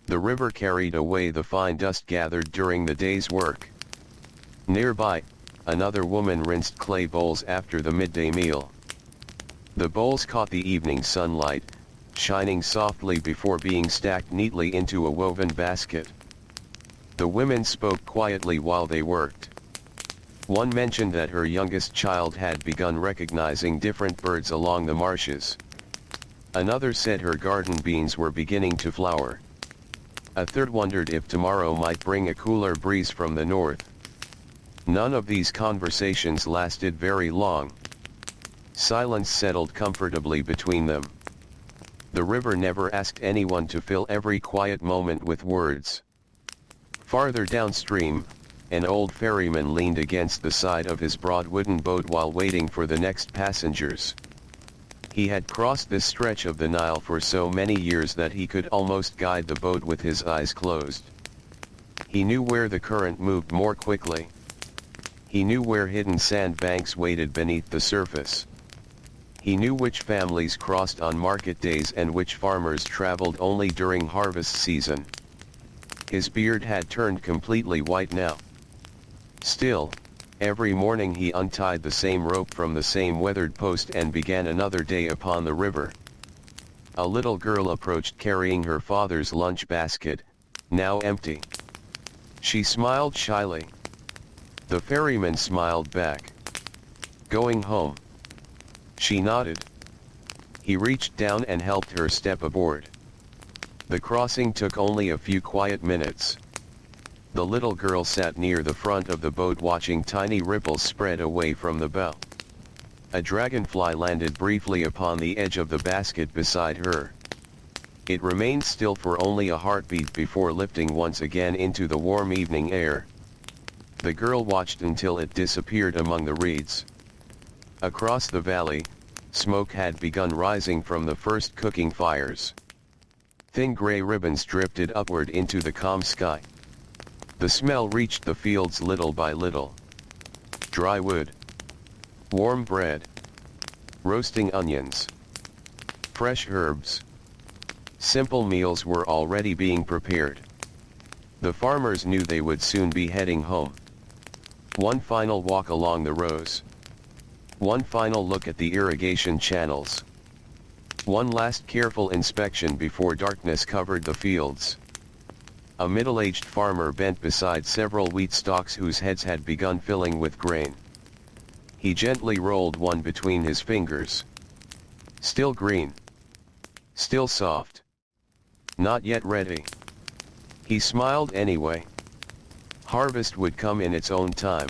The river carried away the fine dust gathered during the day's work. Nearby, another woman rinsed clay bowls after the midday meal. The bowls caught the evening sunlight, shining softly before being stacked neatly into a woven basket. The women spoke quietly while they worked. One mentioned that her youngest child had begun recognizing different birds along the marshes. Another said her garden beans were beginning to flower. A third wondered if tomorrow might bring a cooler breeze from the north. None of these conversations lasted very long. Silence settled comfortably between them. The river never asked anyone to fill every quiet moment with words. Farther downstream, an old ferryman leaned against the side of his broad wooden boat while waiting for the next passengers. He had crossed this stretch of the Nile for so many years that he could almost guide the boat with his eyes closed. He knew where the current moved more quickly. He knew where hidden sandbanks waited beneath the surface. He knew which families crossed on market days and which farmers traveled only during harvest season. His beard had turned completely white now. Still, every morning he untied the same rope from the same weathered post and began another day upon the river. A little girl approached carrying her father's lunch basket, now empty. She smiled shyly. The ferryman smiled back. "Going home?" She nodded. He reached down and helped her step aboard. The crossing took only a few quiet minutes. The little girl sat near the front of the boat watching tiny ripples spread away from the bow. A dragonfly landed briefly upon the edge of the basket beside her. It remained still for only a heartbeat before lifting once again into the warm evening air. The girl watched until it disappeared among the reeds. Across the valley, smoke had begun rising from the first cooking fires. Thin gray ribbons drifted upward into the calm sky. The smell reached the fields little by little. Dry wood, warm bread, roasting onions, fresh herbs. Simple meals were already being prepared. The farmers knew they would soon be heading home. One final walk along the rows. One final look at the irrigation channels. One last careful inspection before darkness covered the fields. A middle-aged farmer bent beside several wheat stalks whose heads had begun filling with grain. He gently rolled one between his fingers. Still green. Still soft. Not yet ready. He smiled anyway. Harvest would come in its own time.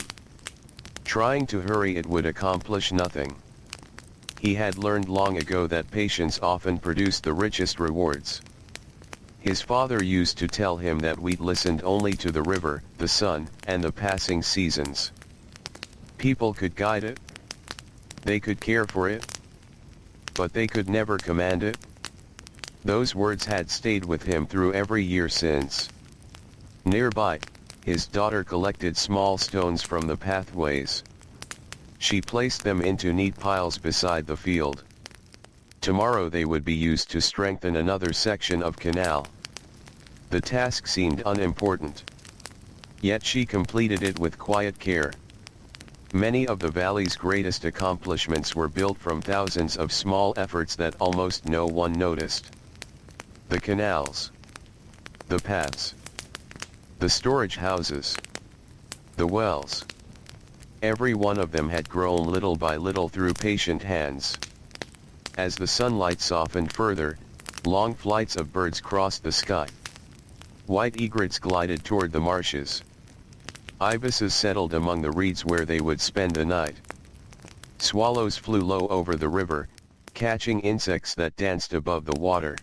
Trying to hurry it would accomplish nothing. He had learned long ago that patience often produced the richest rewards. His father used to tell him that wheat listened only to the river, the sun, and the passing seasons. People could guide it. They could care for it. But they could never command it. Those words had stayed with him through every year since. Nearby, his daughter collected small stones from the pathways. She placed them into neat piles beside the field. Tomorrow they would be used to strengthen another section of canal. The task seemed unimportant. Yet she completed it with quiet care. Many of the valley's greatest accomplishments were built from thousands of small efforts that almost no one noticed. The canals. The paths. The storage houses. The wells. Every one of them had grown little by little through patient hands. As the sunlight softened further, long flights of birds crossed the sky. White egrets glided toward the marshes. Ibises settled among the reeds where they would spend the night. Swallows flew low over the river, catching insects that danced above the water.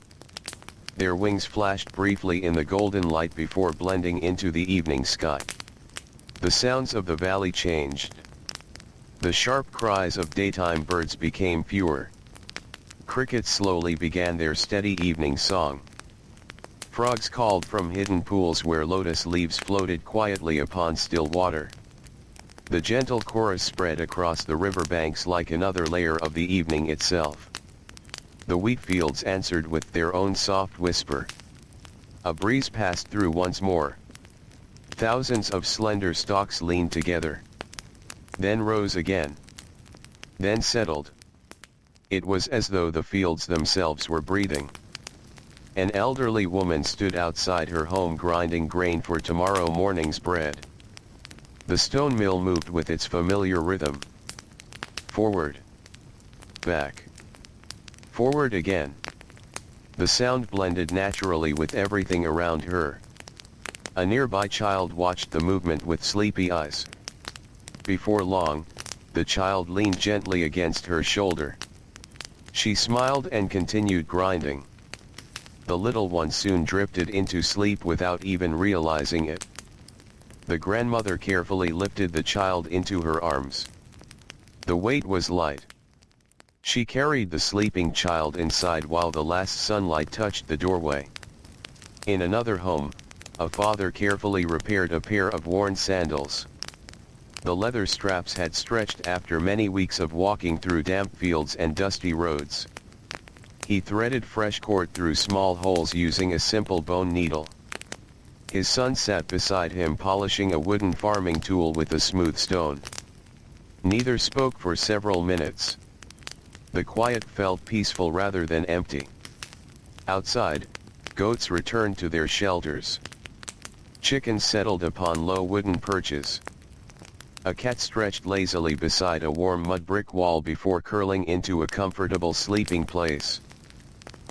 Their wings flashed briefly in the golden light before blending into the evening sky. The sounds of the valley changed. The sharp cries of daytime birds became fewer. Crickets slowly began their steady evening song. Frogs called from hidden pools where lotus leaves floated quietly upon still water. The gentle chorus spread across the riverbanks like another layer of the evening itself. The wheat fields answered with their own soft whisper. A breeze passed through once more. Thousands of slender stalks leaned together. Then rose again. Then settled. It was as though the fields themselves were breathing. An elderly woman stood outside her home grinding grain for tomorrow morning's bread. The stone mill moved with its familiar rhythm. Forward. Back. Forward again. The sound blended naturally with everything around her. A nearby child watched the movement with sleepy eyes. Before long, the child leaned gently against her shoulder. She smiled and continued grinding. The little one soon drifted into sleep without even realizing it. The grandmother carefully lifted the child into her arms. The weight was light. She carried the sleeping child inside while the last sunlight touched the doorway. In another home, a father carefully repaired a pair of worn sandals. The leather straps had stretched after many weeks of walking through damp fields and dusty roads. He threaded fresh cord through small holes using a simple bone needle. His son sat beside him polishing a wooden farming tool with a smooth stone. Neither spoke for several minutes. The quiet felt peaceful rather than empty. Outside, goats returned to their shelters. Chickens settled upon low wooden perches. A cat stretched lazily beside a warm mud brick wall before curling into a comfortable sleeping place.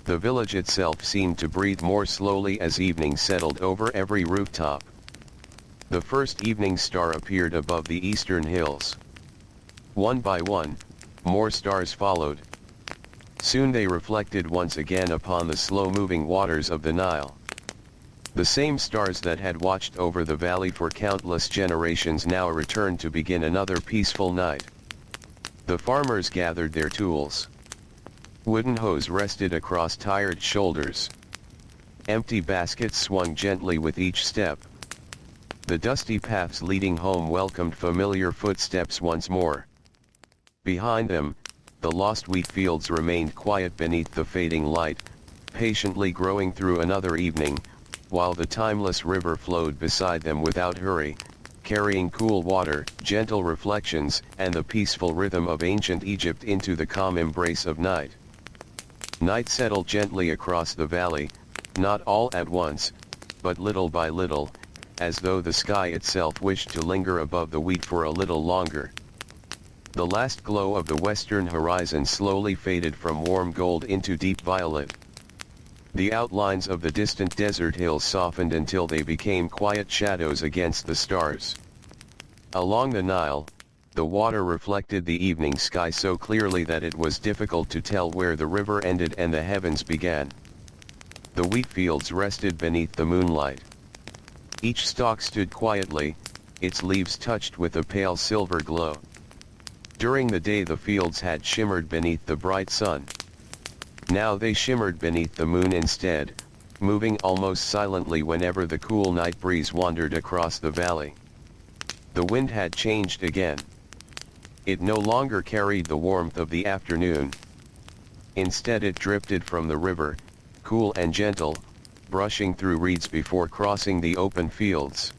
The village itself seemed to breathe more slowly as evening settled over every rooftop. The first evening star appeared above the eastern hills. One by one, more stars followed. Soon they reflected once again upon the slow-moving waters of the Nile. The same stars that had watched over the valley for countless generations now returned to begin another peaceful night. The farmers gathered their tools. Wooden hoes rested across tired shoulders. Empty baskets swung gently with each step. The dusty paths leading home welcomed familiar footsteps once more. Behind them, the lost wheat fields remained quiet beneath the fading light, patiently growing through another evening, while the timeless river flowed beside them without hurry, carrying cool water, gentle reflections, and the peaceful rhythm of ancient Egypt into the calm embrace of night. Night settled gently across the valley, not all at once, but little by little, as though the sky itself wished to linger above the wheat for a little longer. The last glow of the western horizon slowly faded from warm gold into deep violet. The outlines of the distant desert hills softened until they became quiet shadows against the stars. Along the Nile, the water reflected the evening sky so clearly that it was difficult to tell where the river ended and the heavens began. The wheat fields rested beneath the moonlight. Each stalk stood quietly, its leaves touched with a pale silver glow. During the day the fields had shimmered beneath the bright sun. Now they shimmered beneath the moon instead, moving almost silently whenever the cool night breeze wandered across the valley. The wind had changed again. It no longer carried the warmth of the afternoon. Instead it drifted from the river, cool and gentle, brushing through reeds before crossing the open fields.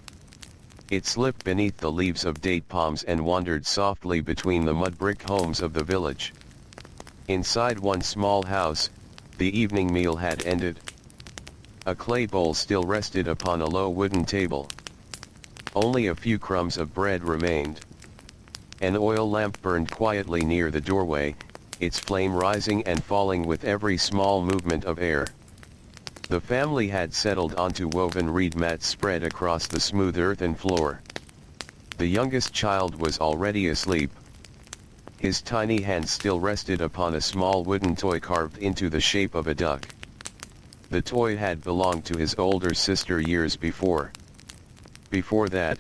It slipped beneath the leaves of date palms and wandered softly between the mud brick homes of the village. Inside one small house, the evening meal had ended. A clay bowl still rested upon a low wooden table. Only a few crumbs of bread remained. An oil lamp burned quietly near the doorway, its flame rising and falling with every small movement of air. The family had settled onto woven reed mats spread across the smooth earthen floor. The youngest child was already asleep. His tiny hand still rested upon a small wooden toy carved into the shape of a duck. The toy had belonged to his older sister years before. Before that,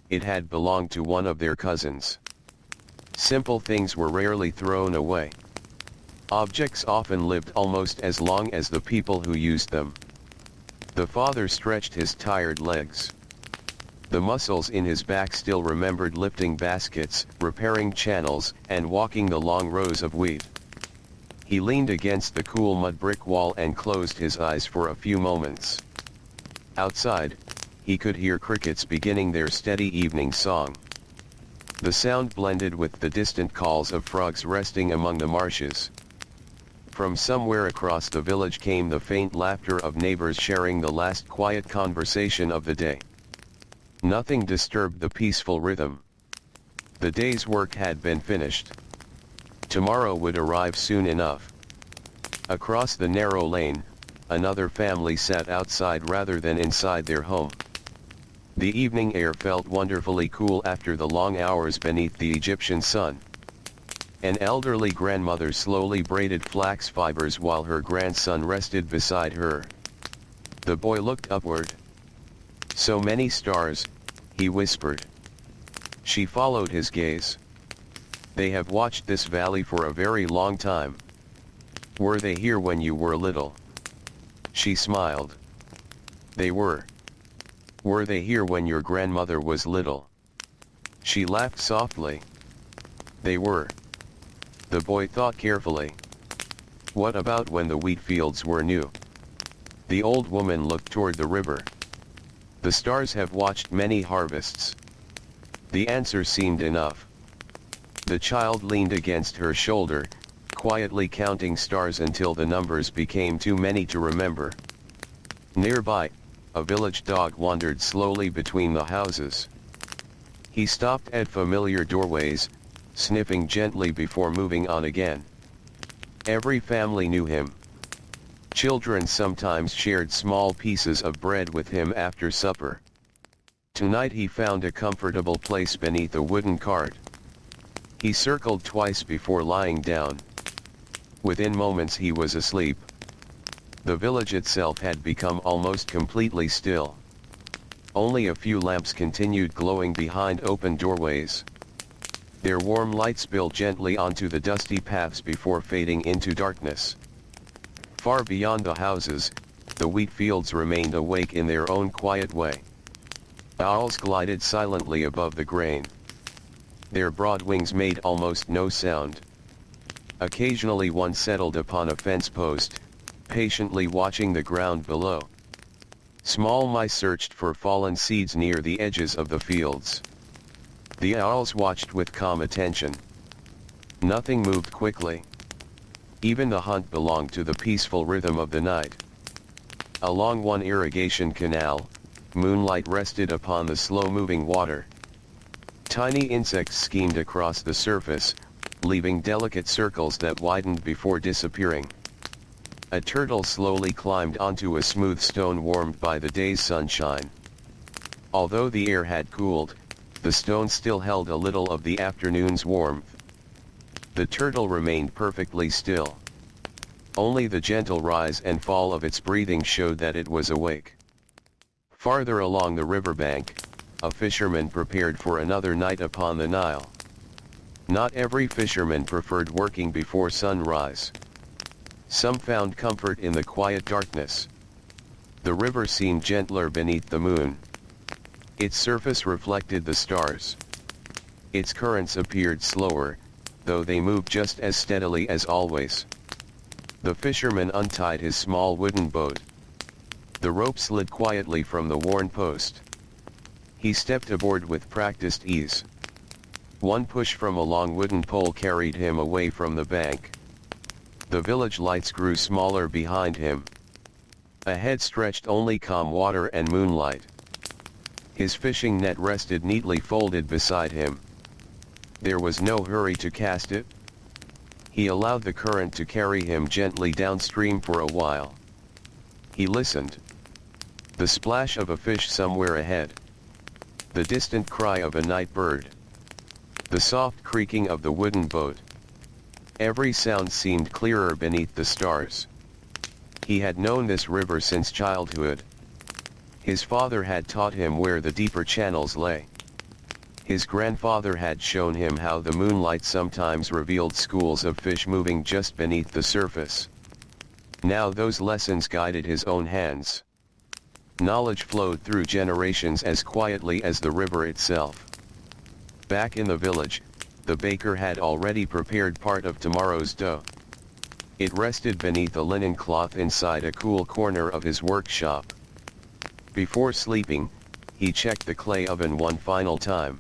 it had belonged to one of their cousins. Simple things were rarely thrown away. Objects often lived almost as long as the people who used them. The father stretched his tired legs. The muscles in his back still remembered lifting baskets, repairing channels, and walking the long rows of wheat. He leaned against the cool mud brick wall and closed his eyes for a few moments. Outside, he could hear crickets beginning their steady evening song. The sound blended with the distant calls of frogs resting among the marshes. From somewhere across the village came the faint laughter of neighbors sharing the last quiet conversation of the day. Nothing disturbed the peaceful rhythm. The day's work had been finished. Tomorrow would arrive soon enough. Across the narrow lane, another family sat outside rather than inside their home. The evening air felt wonderfully cool after the long hours beneath the Egyptian sun. An elderly grandmother slowly braided flax fibers while her grandson rested beside her. The boy looked upward. "So many stars," he whispered. She followed his gaze. "They have watched this valley for a very long time. Were they here when you were little?" She smiled. "They were." "Were they here when your grandmother was little?" She laughed softly. "They were." The boy thought carefully. "What about when the wheat fields were new?" The old woman looked toward the river. "The stars have watched many harvests." The answer seemed enough. The child leaned against her shoulder, quietly counting stars until the numbers became too many to remember. Nearby, a village dog wandered slowly between the houses. He stopped at familiar doorways, sniffing gently before moving on again. Every family knew him. Children sometimes shared small pieces of bread with him after supper. Tonight he found a comfortable place beneath a wooden cart. He circled twice before lying down. Within moments he was asleep. The village itself had become almost completely still. Only a few lamps continued glowing behind open doorways. Their warm light spilled gently onto the dusty paths before fading into darkness. Far beyond the houses, the wheat fields remained awake in their own quiet way. Owls glided silently above the grain. Their broad wings made almost no sound. Occasionally one settled upon a fence post, patiently watching the ground below. Small mice searched for fallen seeds near the edges of the fields. The owls watched with calm attention. Nothing moved quickly. Even the hunt belonged to the peaceful rhythm of the night. Along one irrigation canal, moonlight rested upon the slow-moving water. Tiny insects schemed across the surface, leaving delicate circles that widened before disappearing. A turtle slowly climbed onto a smooth stone warmed by the day's sunshine. Although the air had cooled, the stone still held a little of the afternoon's warmth. The turtle remained perfectly still. Only the gentle rise and fall of its breathing showed that it was awake. Farther along the riverbank, a fisherman prepared for another night upon the Nile. Not every fisherman preferred working before sunrise. Some found comfort in the quiet darkness. The river seemed gentler beneath the moon. Its surface reflected the stars. Its currents appeared slower, though they moved just as steadily as always. The fisherman untied his small wooden boat. The rope slid quietly from the worn post. He stepped aboard with practiced ease. One push from a long wooden pole carried him away from the bank. The village lights grew smaller behind him. Ahead stretched only calm water and moonlight. His fishing net rested neatly folded beside him. There was no hurry to cast it. He allowed the current to carry him gently downstream for a while. He listened. The splash of a fish somewhere ahead. The distant cry of a night bird. The soft creaking of the wooden boat. Every sound seemed clearer beneath the stars. He had known this river since childhood. His father had taught him where the deeper channels lay. His grandfather had shown him how the moonlight sometimes revealed schools of fish moving just beneath the surface. Now those lessons guided his own hands. Knowledge flowed through generations as quietly as the river itself. Back in the village, the baker had already prepared part of tomorrow's dough. It rested beneath a linen cloth inside a cool corner of his workshop. Before sleeping, he checked the clay oven one final time.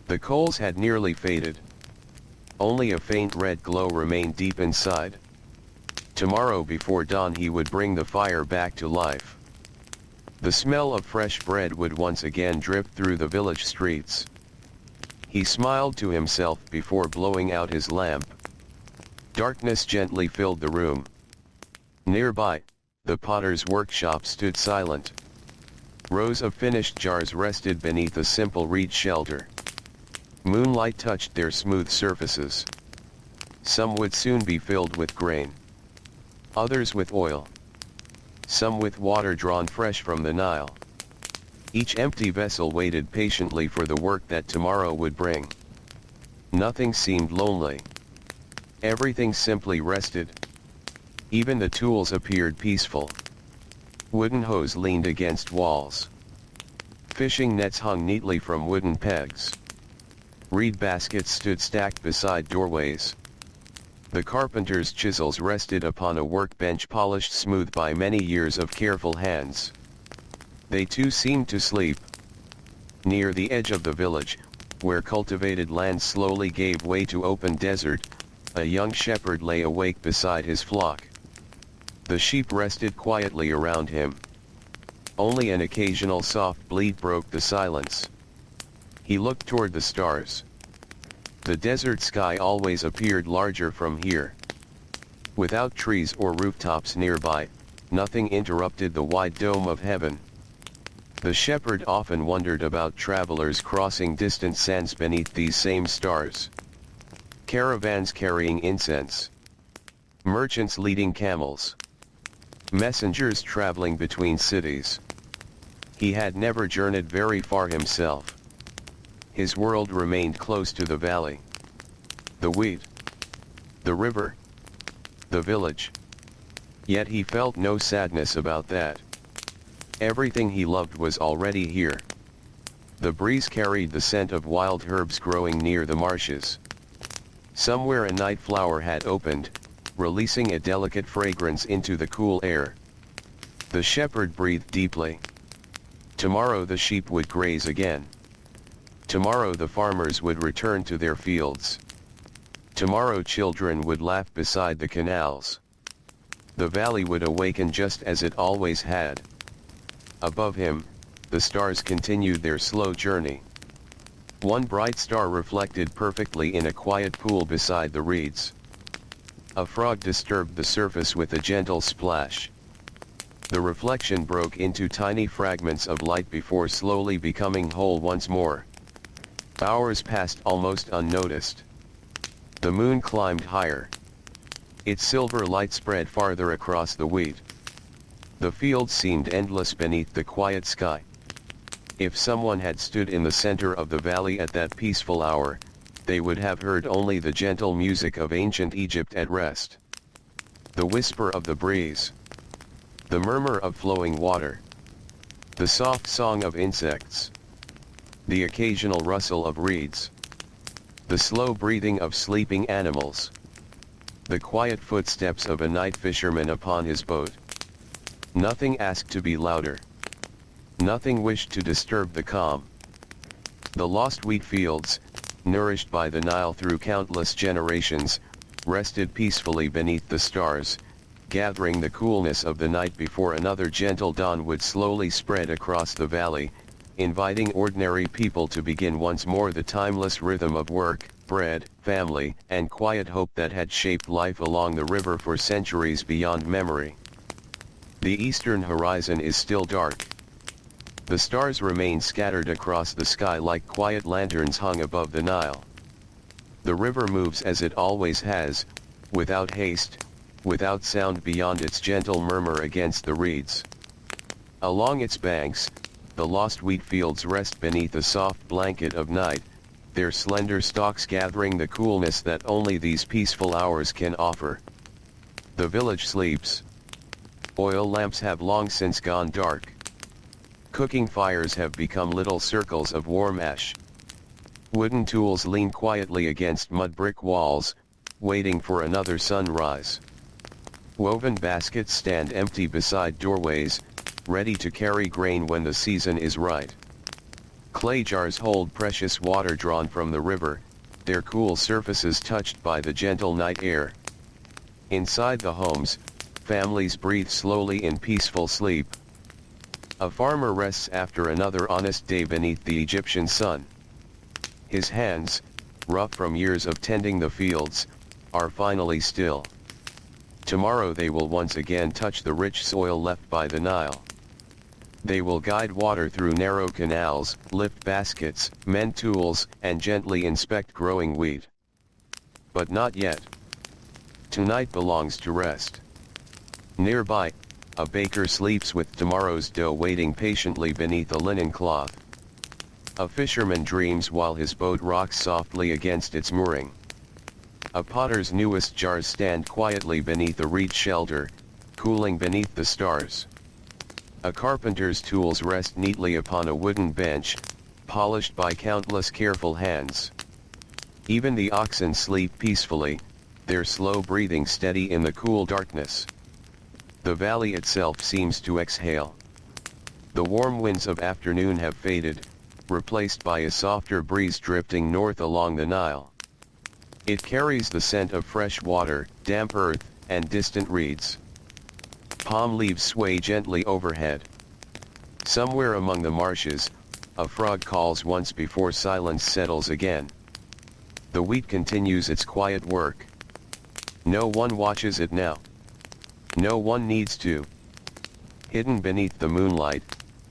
The coals had nearly faded. Only a faint red glow remained deep inside. Tomorrow before dawn he would bring the fire back to life. The smell of fresh bread would once again drip through the village streets. He smiled to himself before blowing out his lamp. Darkness gently filled the room. Nearby, the potter's workshop stood silent. Rows of finished jars rested beneath a simple reed shelter. Moonlight touched their smooth surfaces. Some would soon be filled with grain. Others with oil. Some with water drawn fresh from the Nile. Each empty vessel waited patiently for the work that tomorrow would bring. Nothing seemed lonely. Everything simply rested. Even the tools appeared peaceful. Wooden hoes leaned against walls. Fishing nets hung neatly from wooden pegs. Reed baskets stood stacked beside doorways. The carpenter's chisels rested upon a workbench polished smooth by many years of careful hands. They too seemed to sleep. Near the edge of the village, where cultivated land slowly gave way to open desert, a young shepherd lay awake beside his flock. The sheep rested quietly around him. Only an occasional soft bleat broke the silence. He looked toward the stars. The desert sky always appeared larger from here. Without trees or rooftops nearby, nothing interrupted the wide dome of heaven. The shepherd often wondered about travelers crossing distant sands beneath these same stars. Caravans carrying incense. Merchants leading camels. Messengers traveling between cities. He had never journeyed very far himself. His world remained close to the valley. The wheat. The river. The village. Yet he felt no sadness about that. Everything he loved was already here. The breeze carried the scent of wild herbs growing near the marshes. Somewhere a night flower had opened, releasing a delicate fragrance into the cool air. The shepherd breathed deeply. Tomorrow the sheep would graze again. Tomorrow the farmers would return to their fields. Tomorrow children would laugh beside the canals. The valley would awaken just as it always had. Above him, the stars continued their slow journey. One bright star reflected perfectly in a quiet pool beside the reeds. A frog disturbed the surface with a gentle splash. The reflection broke into tiny fragments of light before slowly becoming whole once more. Hours passed almost unnoticed. The moon climbed higher. Its silver light spread farther across the wheat. The fields seemed endless beneath the quiet sky. If someone had stood in the center of the valley at that peaceful hour, they would have heard only the gentle music of ancient Egypt at rest. The whisper of the breeze. The murmur of flowing water. The soft song of insects. The occasional rustle of reeds. The slow breathing of sleeping animals. The quiet footsteps of a night fisherman upon his boat. Nothing asked to be louder. Nothing wished to disturb the calm. The lost wheat fields, nourished by the Nile through countless generations, rested peacefully beneath the stars, gathering the coolness of the night before another gentle dawn would slowly spread across the valley, inviting ordinary people to begin once more the timeless rhythm of work, bread, family, and quiet hope that had shaped life along the river for centuries beyond memory. The eastern horizon is still dark. The stars remain scattered across the sky like quiet lanterns hung above the Nile. The river moves as it always has, without haste, without sound beyond its gentle murmur against the reeds. Along its banks, the lost wheat fields rest beneath a soft blanket of night, their slender stalks gathering the coolness that only these peaceful hours can offer. The village sleeps. Oil lamps have long since gone dark. Cooking fires have become little circles of warm ash. Wooden tools lean quietly against mud brick walls, waiting for another sunrise. Woven baskets stand empty beside doorways, ready to carry grain when the season is right. Clay jars hold precious water drawn from the river, their cool surfaces touched by the gentle night air. Inside the homes, families breathe slowly in peaceful sleep. A farmer rests after another honest day beneath the Egyptian sun. His hands, rough from years of tending the fields, are finally still. Tomorrow they will once again touch the rich soil left by the Nile. They will guide water through narrow canals, lift baskets, mend tools, and gently inspect growing wheat. But not yet. Tonight belongs to rest. Nearby, a baker sleeps with tomorrow's dough waiting patiently beneath a linen cloth. A fisherman dreams while his boat rocks softly against its mooring. A potter's newest jars stand quietly beneath a reed shelter, cooling beneath the stars. A carpenter's tools rest neatly upon a wooden bench, polished by countless careful hands. Even the oxen sleep peacefully, their slow breathing steady in the cool darkness. The valley itself seems to exhale. The warm winds of afternoon have faded, replaced by a softer breeze drifting north along the Nile. It carries the scent of fresh water, damp earth, and distant reeds. Palm leaves sway gently overhead. Somewhere among the marshes, a frog calls once before silence settles again. The wheat continues its quiet work. No one watches it now. No one needs to. Hidden beneath the moonlight,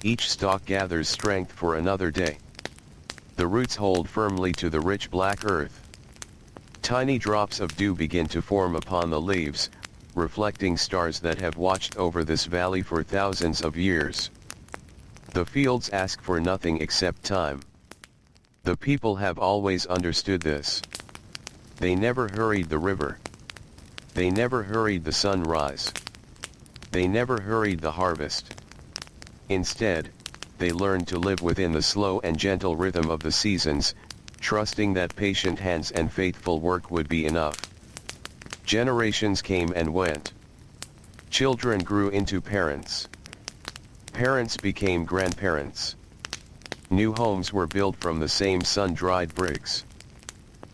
each stalk gathers strength for another day. The roots hold firmly to the rich black earth. Tiny drops of dew begin to form upon the leaves, reflecting stars that have watched over this valley for thousands of years. The fields ask for nothing except time. The people have always understood this. They never hurried the river. They never hurried the sunrise. They never hurried the harvest. Instead, they learned to live within the slow and gentle rhythm of the seasons, trusting that patient hands and faithful work would be enough. Generations came and went. Children grew into parents. Parents became grandparents. New homes were built from the same sun-dried bricks.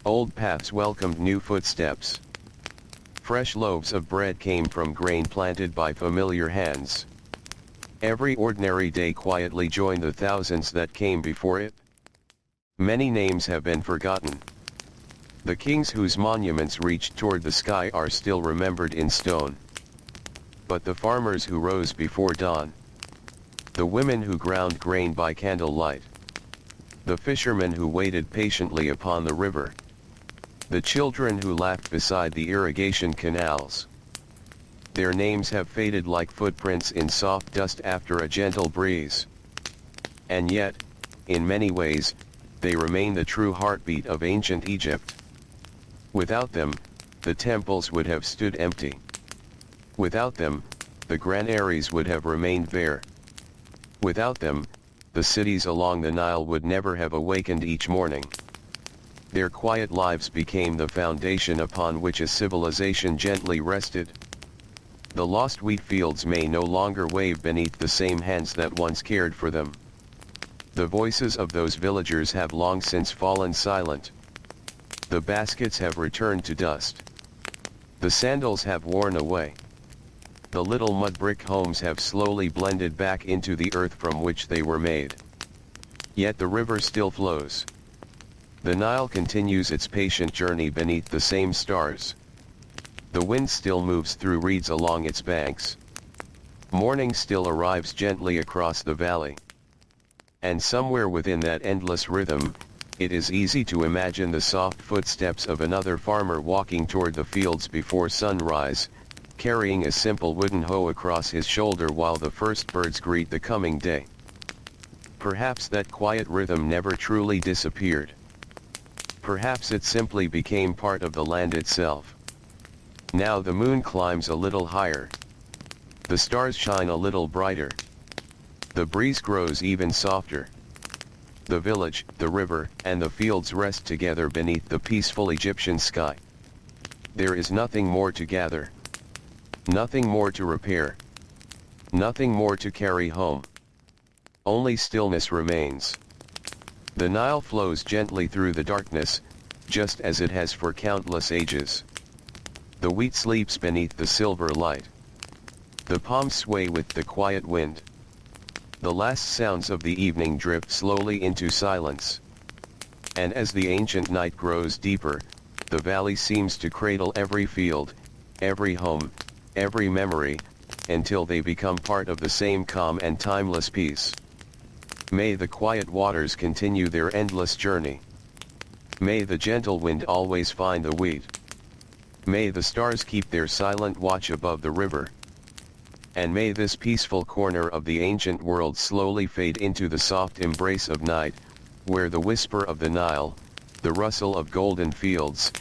Old paths welcomed new footsteps. Fresh loaves of bread came from grain planted by familiar hands. Every ordinary day quietly joined the thousands that came before it. Many names have been forgotten. The kings whose monuments reached toward the sky are still remembered in stone. But the farmers who rose before dawn, the women who ground grain by candlelight, the fishermen who waited patiently upon the river, the children who laughed beside the irrigation canals, their names have faded like footprints in soft dust after a gentle breeze. And yet, in many ways, they remain the true heartbeat of ancient Egypt. Without them, the temples would have stood empty. Without them, the granaries would have remained bare. Without them, the cities along the Nile would never have awakened each morning. Their quiet lives became the foundation upon which a civilization gently rested. The lost wheat fields may no longer wave beneath the same hands that once cared for them. The voices of those villagers have long since fallen silent. The baskets have returned to dust. The sandals have worn away. The little mud brick homes have slowly blended back into the earth from which they were made. Yet the river still flows. The Nile continues its patient journey beneath the same stars. The wind still moves through reeds along its banks. Morning still arrives gently across the valley. And somewhere within that endless rhythm, it is easy to imagine the soft footsteps of another farmer walking toward the fields before sunrise, carrying a simple wooden hoe across his shoulder while the first birds greet the coming day. Perhaps that quiet rhythm never truly disappeared. Perhaps it simply became part of the land itself. Now the moon climbs a little higher. The stars shine a little brighter. The breeze grows even softer. The village, the river, and the fields rest together beneath the peaceful Egyptian sky. There is nothing more to gather. Nothing more to repair. Nothing more to carry home. Only stillness remains. The Nile flows gently through the darkness, just as it has for countless ages. The wheat sleeps beneath the silver light. The palms sway with the quiet wind. The last sounds of the evening drift slowly into silence. And as the ancient night grows deeper, the valley seems to cradle every field, every home, every memory, until they become part of the same calm and timeless peace. May the quiet waters continue their endless journey. May the gentle wind always find the wheat. May the stars keep their silent watch above the river. And may this peaceful corner of the ancient world slowly fade into the soft embrace of night, where the whisper of the Nile, the rustle of golden fields,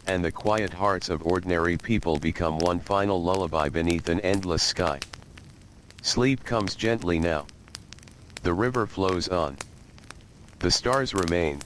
and the quiet hearts of ordinary people become one final lullaby beneath an endless sky. Sleep comes gently now. The river flows on. The stars remain.